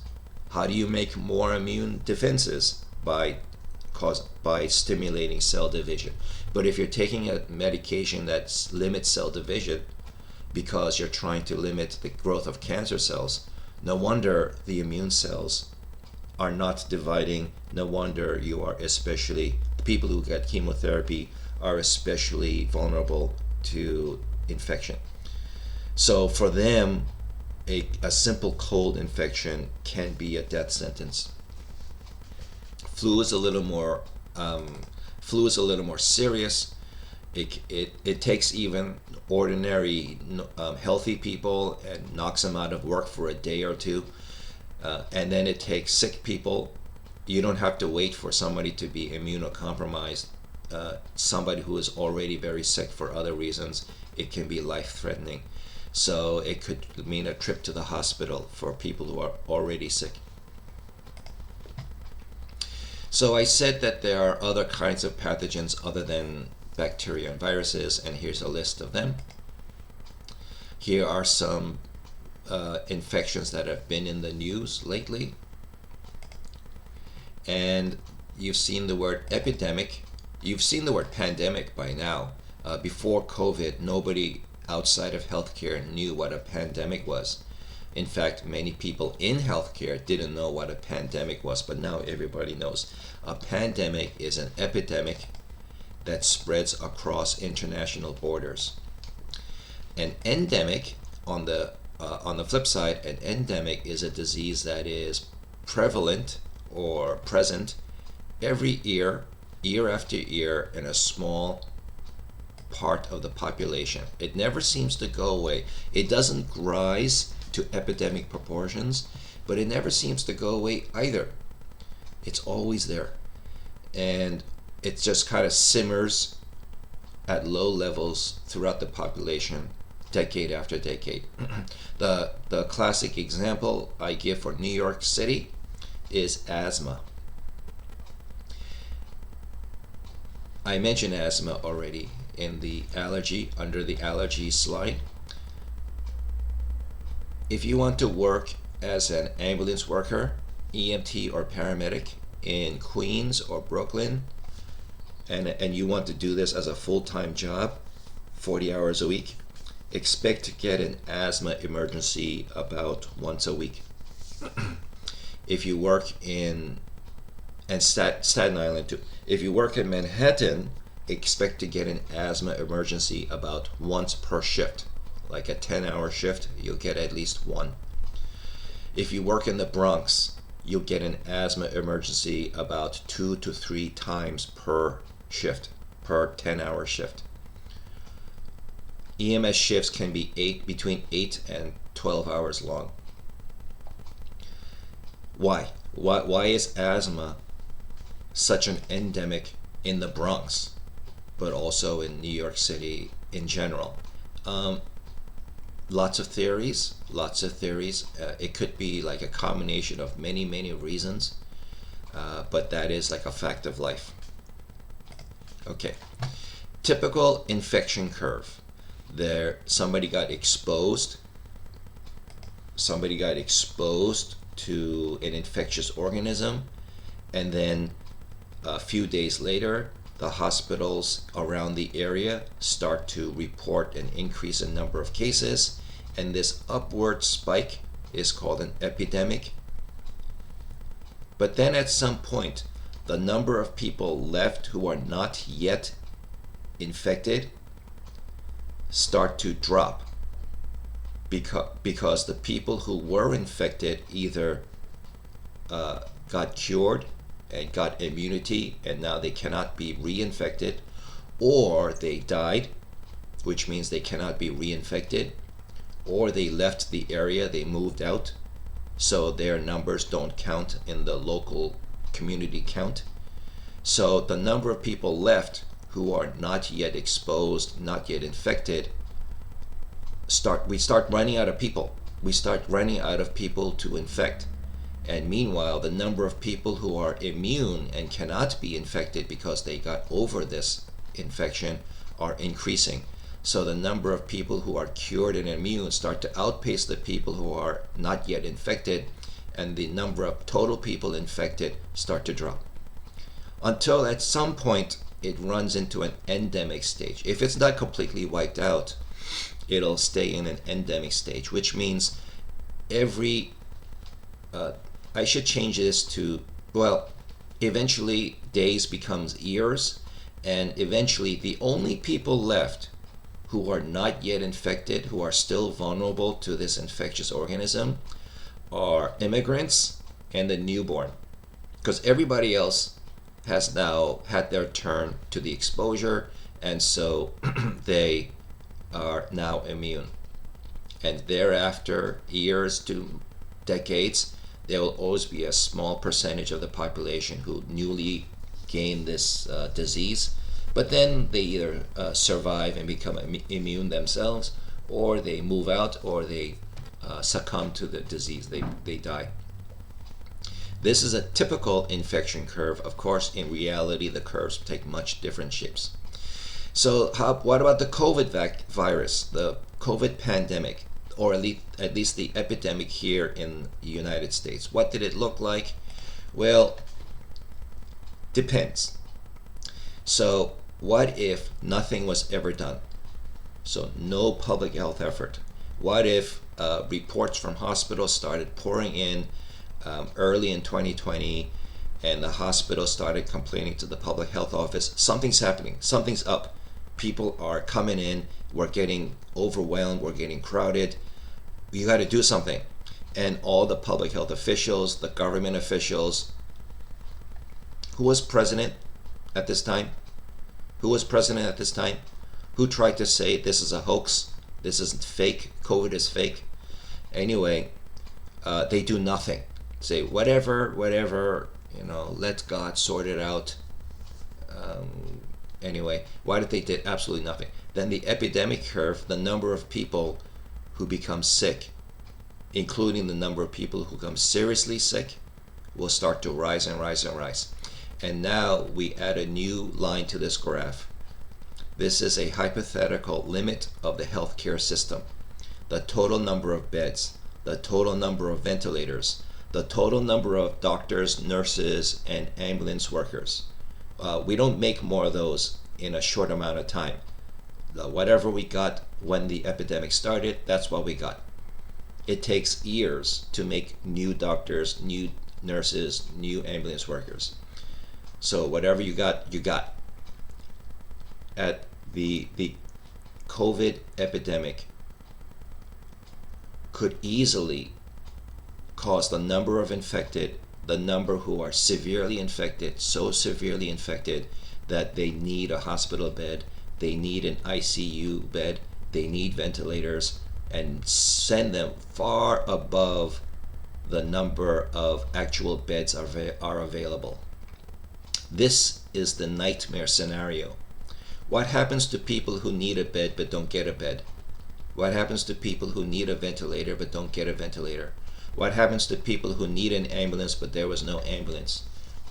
How do you make more immune defenses? By stimulating cell division. But if you're taking a medication that limits cell division because you're trying to limit the growth of cancer cells, no wonder the immune cells are not dividing. No wonder you are especially, the people who get chemotherapy are especially vulnerable to infection. So for them, a simple cold infection can be a death sentence. Flu is a little more serious. It takes even ordinary healthy people and knocks them out of work for a day or two, and then it takes sick people. You don't have to wait for somebody to be immunocompromised. Somebody who is already very sick for other reasons, it can be life-threatening. So it could mean a trip to the hospital for people who are already sick. So I said that there are other kinds of pathogens other than bacteria and viruses, and here's a list of them. Here are some infections that have been in the news lately. And you've seen the word epidemic. You've seen the word pandemic by now. Before COVID, nobody outside of healthcare knew what a pandemic was. In fact, many people in healthcare didn't know what a pandemic was, but now everybody knows. A pandemic is an epidemic that spreads across international borders. An endemic, on the flip side, an endemic is a disease that is prevalent or present every year after year, in a small part of the population. It never seems to go away. It doesn't rise to epidemic proportions, but it never seems to go away either. It's always there, and it just kind of simmers at low levels throughout the population, decade after decade. The classic example I give for New York City is asthma. I mentioned asthma already in the allergy, under the allergy slide. If you want to work as an ambulance worker, EMT or paramedic in Queens or Brooklyn, and you want to do this as a full-time job, 40 hours a week, expect to get an asthma emergency about once a week. If you work in, and Staten Island too, if you work in Manhattan, expect to get an asthma emergency about once per shift. Like a 10-hour shift, you'll get at least one. If you work in the Bronx, you'll get an asthma emergency about 2 to 3 times per shift, per 10-hour shift. EMS shifts can be between 8 and 12 hours long. Why? Why is asthma such an endemic in the Bronx, but also in New York City in general? Lots of theories. It could be like a combination of many reasons, but that is like a fact of life. Okay, typical infection curve. Somebody got exposed to an infectious organism, and then a few days later, the hospitals around the area start to report an increase in number of cases, and this upward spike is called an epidemic. But then at some point, the number of people left who are not yet infected start to drop, because the people who were infected either got cured and got immunity and now they cannot be reinfected, or they died, which means they cannot be reinfected, or they left the area, they moved out, so their numbers don't count in the local community count. So the number of people left who are not yet exposed, not yet infected, we start running out of people. We start running out of people to infect. And meanwhile, the number of people who are immune and cannot be infected because they got over this infection are increasing. So the number of people who are cured and immune start to outpace the people who are not yet infected, and the number of total people infected start to drop. Until at some point it runs into an endemic stage. If it's not completely wiped out, it'll stay in an endemic stage, which means I should change this to, well, eventually days becomes years, and eventually the only people left who are not yet infected, who are still vulnerable to this infectious organism, are immigrants and the newborn. Because everybody else has now had their turn to the exposure, and so they are now immune. And thereafter, years to decades, there will always be a small percentage of the population who newly gain this disease, but then they either survive and become immune themselves, or they move out, or they succumb to the disease, they die. This is a typical infection curve. Of course, in reality, the curves take much different shapes. So what about the COVID virus, the COVID pandemic, or at least the epidemic here in the United States? What did it look like? Well, depends. So what if nothing was ever done? So no public health effort. What if reports from hospitals started pouring in early in 2020, and the hospital started complaining to the public health office, something's happening, something's up. People are coming in, we're getting overwhelmed, we're getting crowded, you got to do something. And all the public health officials, the government officials, who was president at this time? Who was president at this time? Who tried to say this is a hoax, this isn't fake, COVID is fake? Anyway, they do nothing. Say whatever, let God sort it out. Anyway, why did they do absolutely nothing? Then the epidemic curve, the number of people who become sick, including the number of people who become seriously sick, will start to rise and rise and rise. And now we add a new line to this graph. This is a hypothetical limit of the healthcare system. The total number of beds, the total number of ventilators, the total number of doctors, nurses, and ambulance workers. We don't make more of those in a short amount of time. Whatever we got when the epidemic started, that's what we got. It takes years to make new doctors, new nurses, new ambulance workers. So whatever you got, you got. At the COVID epidemic could easily cause the number of infected, the number who are severely infected, so severely infected that they need a hospital bed, they need an ICU bed, they need ventilators, and send them far above the number of actual beds are available. This is the nightmare scenario. What happens to people who need a bed but don't get a bed? What happens to people who need a ventilator but don't get a ventilator? What happens to people who need an ambulance but there was no ambulance?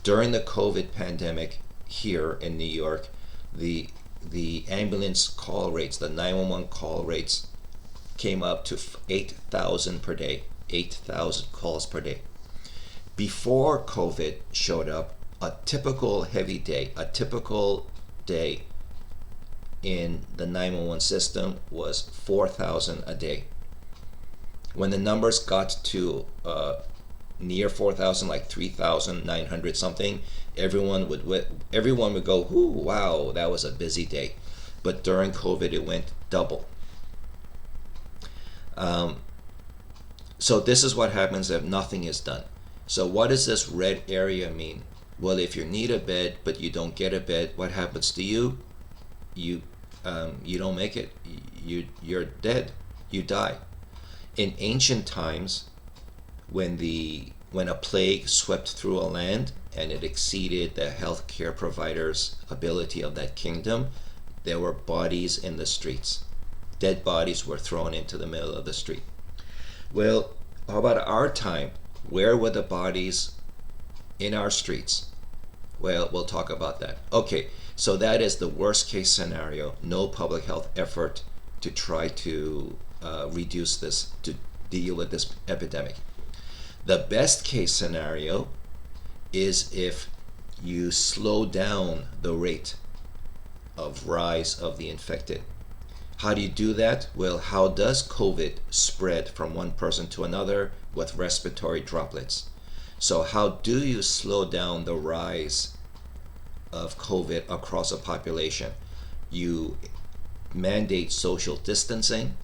During the COVID pandemic here in New York, the ambulance call rates, the 911 call rates came up to 8,000 per day, 8,000 calls per day. Before COVID showed up, a typical heavy day, a typical day in the 911 system was 4,000 a day. When the numbers got to near 4,000, like 3,900 something, everyone would go, "Ooh, wow, that was a busy day." But during COVID, it went double. So this is what happens if nothing is done. So what does this red area mean? Well, if you need a bed but you don't get a bed, what happens to you? You don't make it. You're dead. You die. In ancient times, when a plague swept through a land and it exceeded the healthcare providers' ability of that kingdom, there were bodies in the streets. Dead bodies were thrown into the middle of the street. Well, how about our time? Where were the bodies in our streets? Well, we'll talk about that. Okay, so that is the worst case scenario. No public health effort to try to reduce this, to deal with this epidemic. The best case scenario is if you slow down the rate of rise of the infected. How do you do that? Well, how does COVID spread from one person to another with respiratory droplets? So how do you slow down the rise of COVID across a population? You mandate social distancing,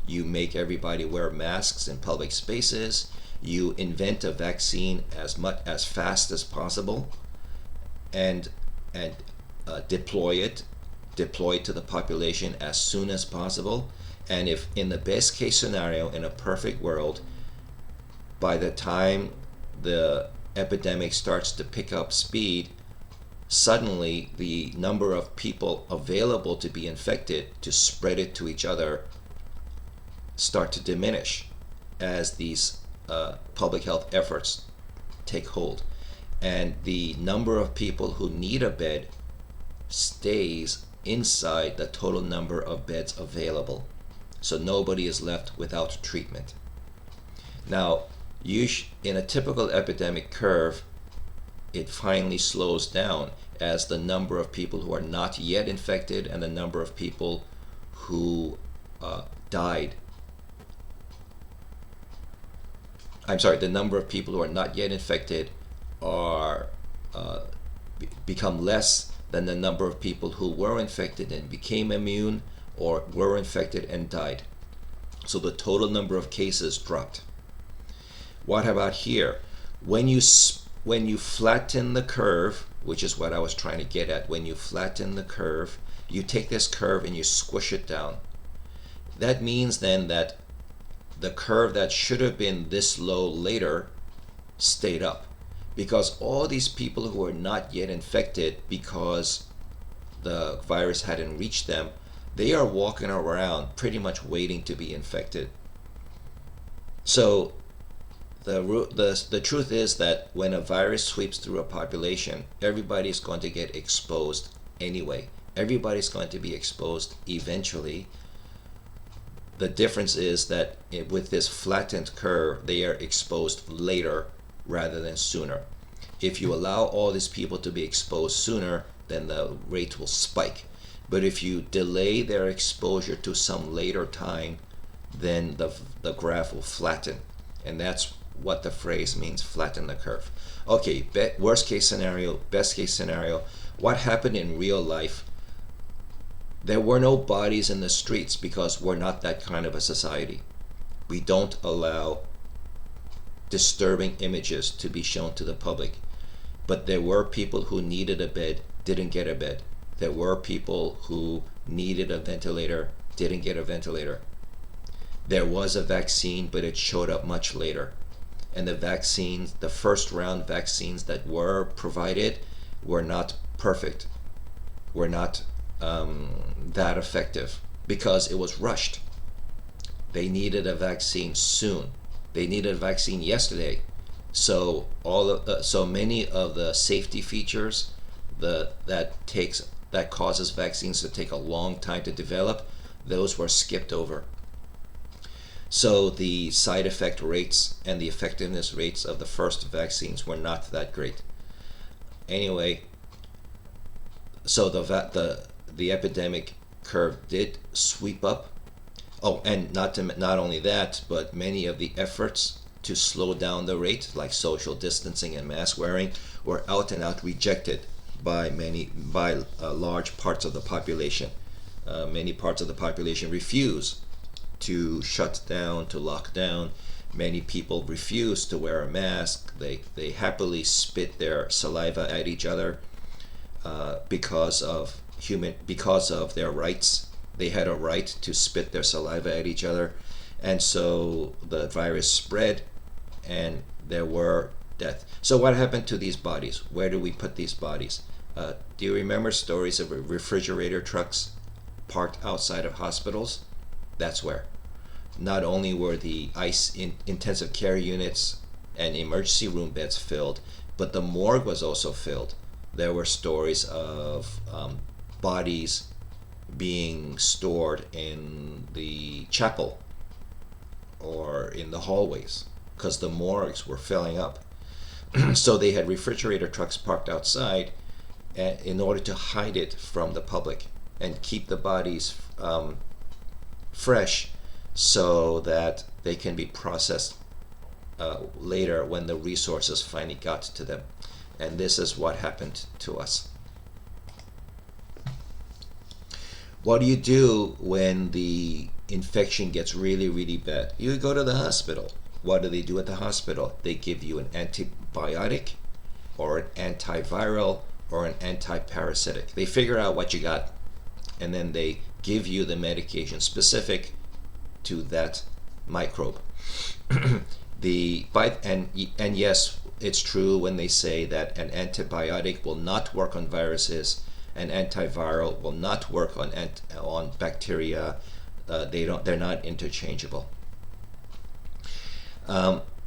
you make everybody wear masks in public spaces, you invent a vaccine as fast as possible, and deploy it to the population as soon as possible. And if in the best case scenario, in a perfect world, by the time the epidemic starts to pick up speed, suddenly the number of people available to be infected to spread it to each other start to diminish as these public health efforts take hold. And the number of people who need a bed stays inside the total number of beds available. So nobody is left without treatment. Now, in a typical epidemic curve, it finally slows down as the number of people who are not yet infected and the number of people who died. The number of people who are not yet infected are become less than the number of people who were infected and became immune or were infected and died. So the total number of cases dropped. What about here? When you flatten the curve, which is what I was trying to get at, when you flatten the curve, you take this curve and you squish it down. That means then that the curve that should have been this low later stayed up, because all these people who are not yet infected because the virus hadn't reached them, they are walking around pretty much waiting to be infected. So the truth is that when a virus sweeps through a population, everybody's going to get exposed anyway. Everybody's going to be exposed eventually. The difference is that with this flattened curve, they are exposed later rather than sooner. If you allow all these people to be exposed sooner, then the rate will spike. But if you delay their exposure to some later time, then the graph will flatten. And that's what the phrase means, flatten the curve. Okay, worst case scenario, best case scenario. What happened in real life? There were no bodies in the streets because we're not that kind of a society. We don't allow disturbing images to be shown to the public. But there were people who needed a bed, didn't get a bed. There were people who needed a ventilator, didn't get a ventilator. There was a vaccine, but it showed up much later. And the vaccines, the first round vaccines that were provided were not perfect, were not that effective because it was rushed. They needed a vaccine soon. They needed a vaccine yesterday. So so many of the safety features that causes vaccines to take a long time to develop, those were skipped over. So the side effect rates and the effectiveness rates of the first vaccines were not that great. Anyway, so the epidemic curve did sweep up. Oh, and not only that, but many of the efforts to slow down the rate, like social distancing and mask wearing, were out and out rejected by large parts of the population. Many parts of the population refuse to shut down, to lock down. Many people refuse to wear a mask. They happily spit their saliva at each other because of their rights. They had a right to spit their saliva at each other, and so the virus spread. and there were death. So what happened to these bodies? Where do we put these bodies? Do you remember stories of refrigerator trucks parked outside of hospitals? That's where. Not only were the intensive care units and emergency room beds filled, but the morgue was also filled. There were stories of bodies being stored in the chapel or in the hallways because the morgues were filling up. So they had refrigerator trucks parked outside in order to hide it from the public and keep the bodies fresh so that they can be processed later when the resources finally got to them. And this is what happened to us. What do you do when the infection gets really, really bad? You go to the hospital. What do they do at the hospital? They give you an antibiotic or an antiviral or an antiparasitic. They figure out what you got, and then they give you the medication specific to that microbe. And yes, it's true when they say that an antibiotic will not work on viruses, an antiviral will not work on bacteria. They're not interchangeable.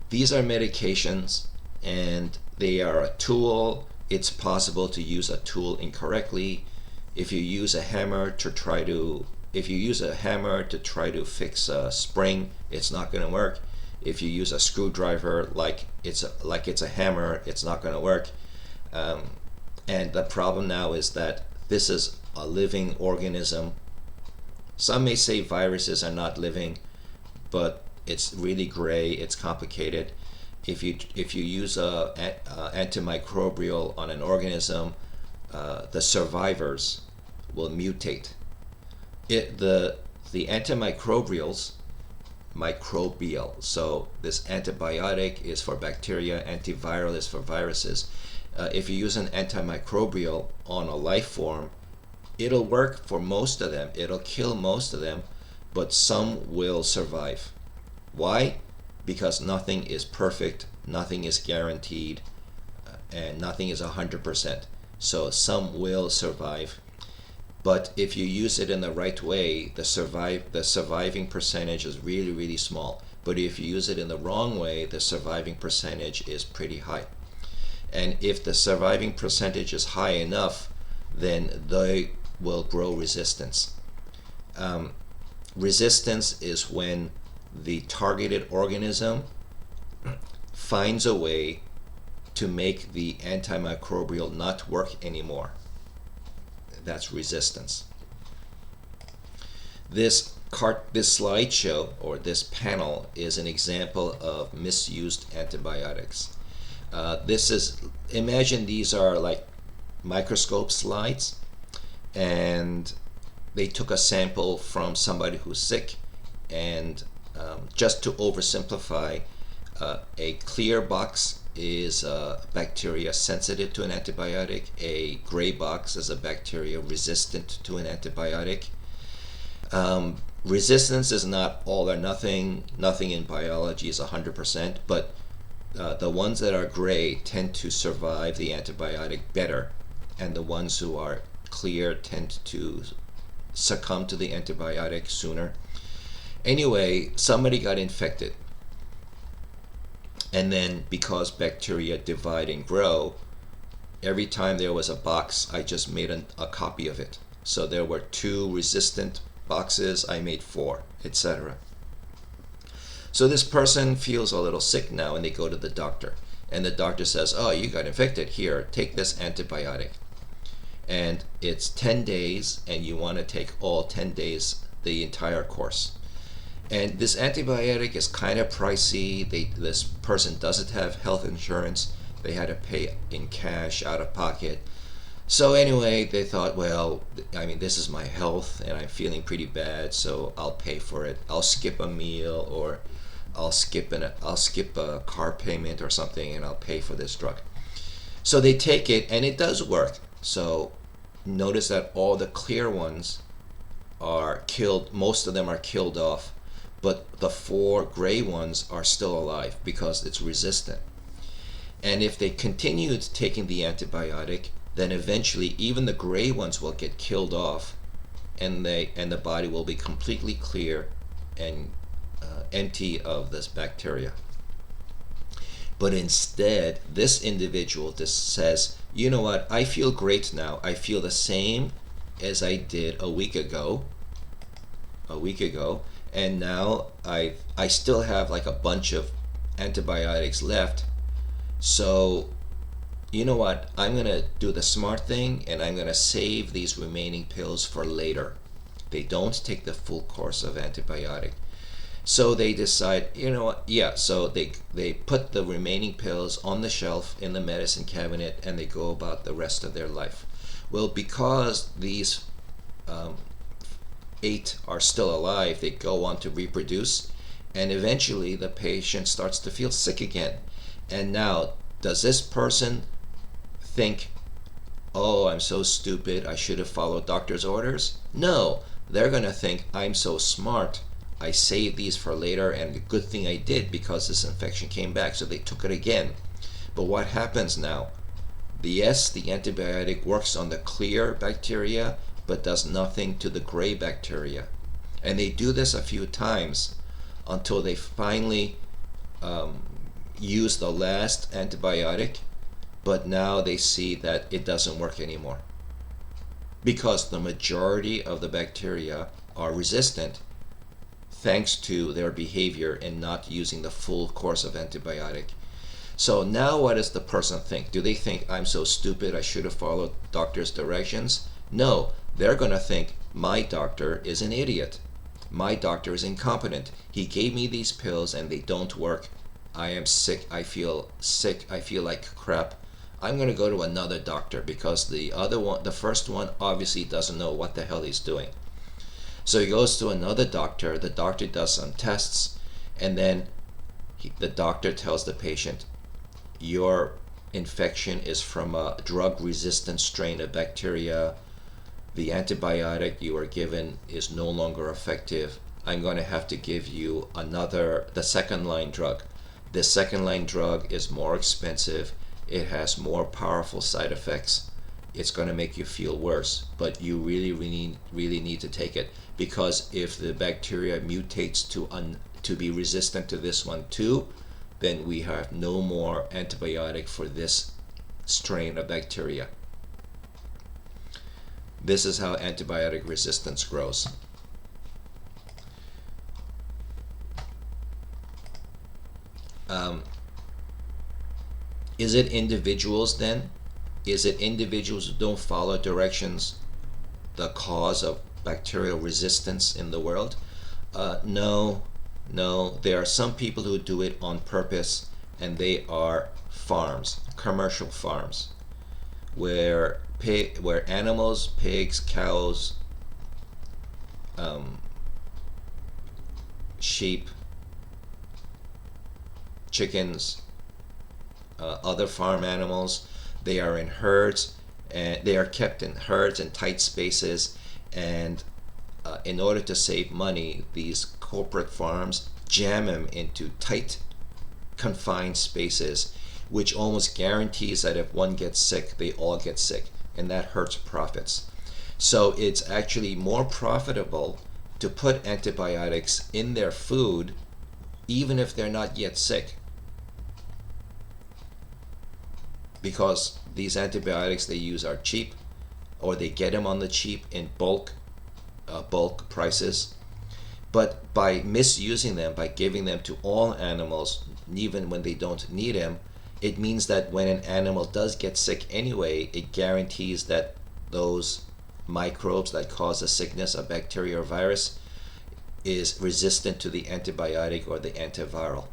These are medications, and they are a tool. It's possible to use a tool incorrectly. If you use a hammer to try to fix a spring, it's not going to work. If you use a screwdriver like it's a hammer, it's not going to work. And the problem now is that this is a living organism. Some may say viruses are not living, but it's really gray, it's complicated. If you use a antimicrobial on an organism, the survivors will mutate. The antimicrobials, microbial. So this antibiotic is for bacteria, antiviral is for viruses. If you use an antimicrobial on a life form, it'll work for most of them. It'll kill most of them, but some will survive. Why? Because nothing is perfect, nothing is guaranteed, and nothing is 100%. So some will survive. But if you use it in the right way, the surviving percentage is really, really small. But if you use it in the wrong way, the surviving percentage is pretty high. And if the surviving percentage is high enough, then they will grow resistance. Resistance is when the targeted organism finds a way to make the antimicrobial not work anymore. That's resistance. This slideshow or this panel is an example of misused antibiotics. Imagine these are like microscope slides, and they took a sample from somebody who's sick, and just to oversimplify, a clear box is bacteria sensitive to an antibiotic. A gray box is a bacteria resistant to an antibiotic. Resistance is not all or nothing. Nothing in biology is 100%, but the ones that are gray tend to survive the antibiotic better, and the ones who are clear tend to succumb to the antibiotic sooner. Anyway, somebody got infected, and then because bacteria divide and grow, every time there was a box, I just made a copy of it. So there were 2 resistant boxes, I made 4, etc. So this person feels a little sick now, and they go to the doctor, and the doctor says, oh, you got infected, here, take this antibiotic. And it's 10 days, and you want to take all 10 days, the entire course. And this antibiotic is kind of pricey. This person doesn't have health insurance. They had to pay in cash, out of pocket. So anyway, they thought, well, I mean, this is my health, and I'm feeling pretty bad, so I'll pay for it. I'll skip a meal, or I'll skip a car payment or something, and I'll pay for this drug. So they take it, and it does work. So notice that all the clear ones are killed. Most of them are killed off. but the 4 gray ones are still alive because it's resistant. And if they continued taking the antibiotic, then eventually even the gray ones will get killed off, and the body will be completely clear and empty of this bacteria. But instead, this individual just says, you know what, I feel great now. I feel the same as I did a week ago, and now I still have like a bunch of antibiotics left. So you know what, I'm going to do the smart thing, and I'm going to save these remaining pills for later. They don't take the full course of antibiotic. So they decide, you know what, yeah, so they put the remaining pills on the shelf in the medicine cabinet, and they go about the rest of their life. Well, because these 8 are still alive, they go on to reproduce, and eventually the patient starts to feel sick again. And now, does this person think, oh, I'm so stupid, I should have followed doctor's orders? No, they're going to think, I'm so smart, I saved these for later, and a good thing I did because this infection came back, so they took it again. But what happens now? Yes, the antibiotic works on the clear bacteria, but does nothing to the gray bacteria. And they do this a few times until they finally use the last antibiotic, but now they see that it doesn't work anymore because the majority of the bacteria are resistant thanks to their behavior in not using the full course of antibiotic. So now what does the person think? Do they think, I'm so stupid, I should have followed doctor's directions? No, they're going to think, my doctor is an idiot. My doctor is incompetent. He gave me these pills and they don't work. I am sick, I feel like crap. I'm going to go to another doctor because the first one obviously doesn't know what the hell he's doing. So he goes to another doctor, the doctor does some tests, and then the doctor tells the patient, your infection is from a drug-resistant strain of bacteria. The antibiotic you are given is no longer effective. I'm going to have to give you the second-line drug. The second-line drug is more expensive. It has more powerful side effects. It's going to make you feel worse, but you really need to take it, because if the bacteria mutates to be resistant to this one too, then we have no more antibiotic for this strain of bacteria. This is how antibiotic resistance grows. Is it individuals then? Is it individuals who don't follow directions the cause of bacterial resistance in the world? No. There are some people who do it on purpose, and they are farms, commercial farms, where animals, pigs, cows, sheep, chickens, other farm animals, they are in herds, and they are kept in herds in tight spaces, and in order to save money, these corporate farms jam them into tight, confined spaces, which almost guarantees that if one gets sick, they all get sick, and that hurts profits. So it's actually more profitable to put antibiotics in their food, even if they're not yet sick, because these antibiotics they use are cheap, or they get them on the cheap in bulk prices. But by misusing them, by giving them to all animals, even when they don't need them, it means that when an animal does get sick anyway, it guarantees that those microbes that cause the sickness, a bacteria or virus, is resistant to the antibiotic or the antiviral.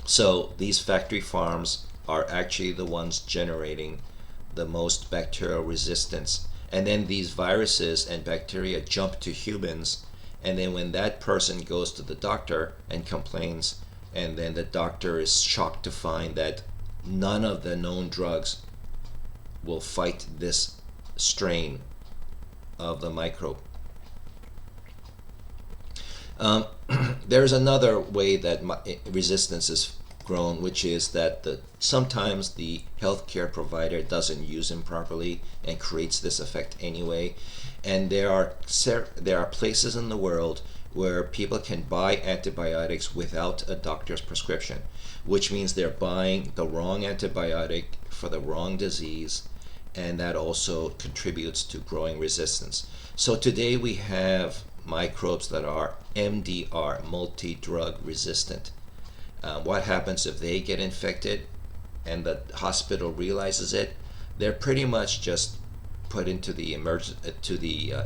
So these factory farms are actually the ones generating the most bacterial resistance. And then these viruses and bacteria jump to humans, and then when that person goes to the doctor and complains, and then the doctor is shocked to find that none of the known drugs will fight this strain of the microbe. Um, there's another way that resistance is grown, which is that sometimes the healthcare provider doesn't use them properly and creates this effect anyway. And there are places in the world where people can buy antibiotics without a doctor's prescription, which means they're buying the wrong antibiotic for the wrong disease, and that also contributes to growing resistance. So today we have microbes that are MDR, multi-drug resistant. What happens if they get infected and the hospital realizes it? They're pretty much just put into the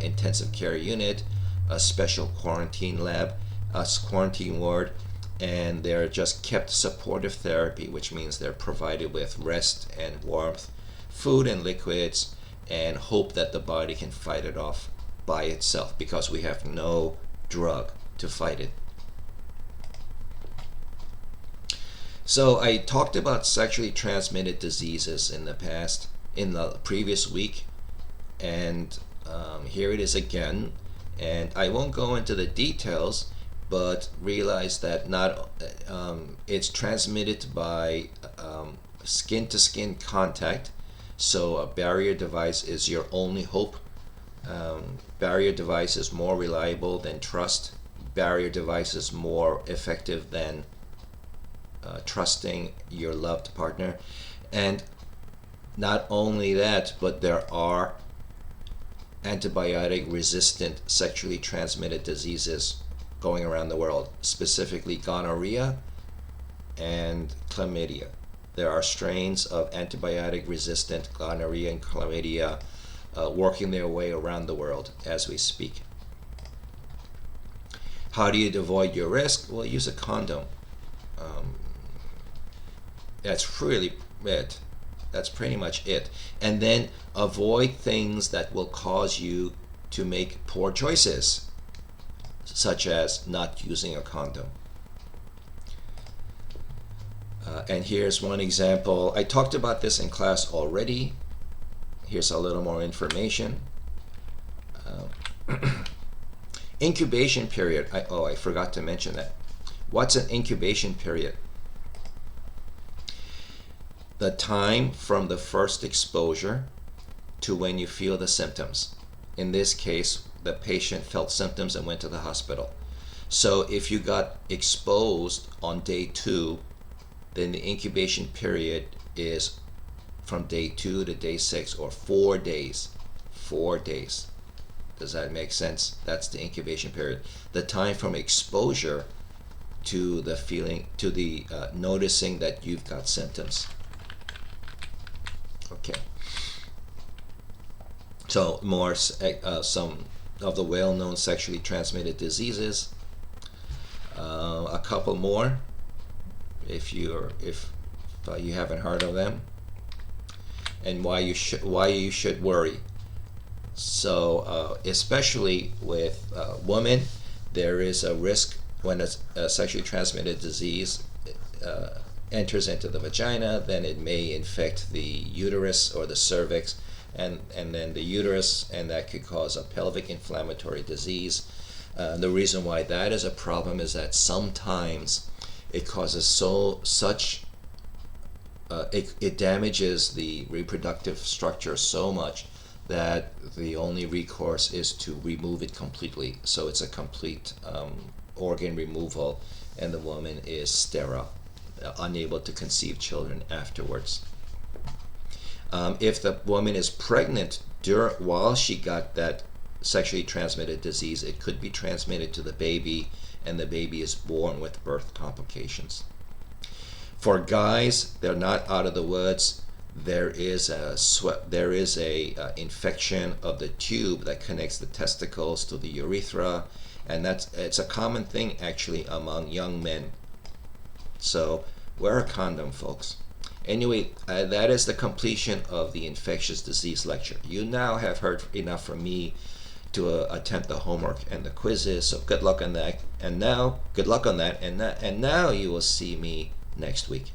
intensive care unit, a special quarantine lab, a quarantine ward, and they're just kept supportive therapy, which means they're provided with rest and warmth, food and liquids, and hope that the body can fight it off by itself, because we have no drug to fight it. So I talked about sexually transmitted diseases in the previous week, and here it is again. And I won't go into the details, but realize that it's transmitted by skin-to-skin contact. So a barrier device is your only hope. Barrier device is more reliable than trust. Barrier device is more effective than trusting your loved partner. And not only that, but there are antibiotic resistant sexually transmitted diseases going around the world, specifically gonorrhea and chlamydia. There are strains of antibiotic resistant gonorrhea and chlamydia working their way around the world as we speak. How do you avoid your risk? Well, use a condom. That's really it. That's pretty much it. And then avoid things that will cause you to make poor choices, such as not using a condom. And here's one example. I talked about this in class already. Here's a little more information. Incubation period. I forgot to mention that. What's an incubation period? The time from the first exposure to when you feel the symptoms. In this case, the patient felt symptoms and went to the hospital. So if you got exposed on day 2, then the incubation period is from day 2 to day 6, or 4 days. 4 days. Does that make sense? That's the incubation period. The time from exposure to the feeling, to the noticing that you've got symptoms. Okay. So some of the well-known sexually transmitted diseases. A couple more, if you haven't heard of them, and why you should worry. So especially with women, there is a risk when a sexually transmitted disease enters into the vagina, then it may infect the uterus or the cervix, and then the uterus, and that could cause a pelvic inflammatory disease. The reason why that is a problem is that sometimes it causes it damages the reproductive structure so much that the only recourse is to remove it completely. So it's a complete organ removal, and the woman is sterile, unable to conceive children afterwards. If the woman is pregnant while she got that sexually transmitted disease, it could be transmitted to the baby, and the baby is born with birth complications. For guys, they're not out of the woods. There is a infection of the tube that connects the testicles to the urethra, and it's a common thing actually among young men. So wear a condom, folks. Anyway, that is the completion of the infectious disease lecture. You now have heard enough from me to attempt the homework and the quizzes. So good luck on that. And now you will see me next week.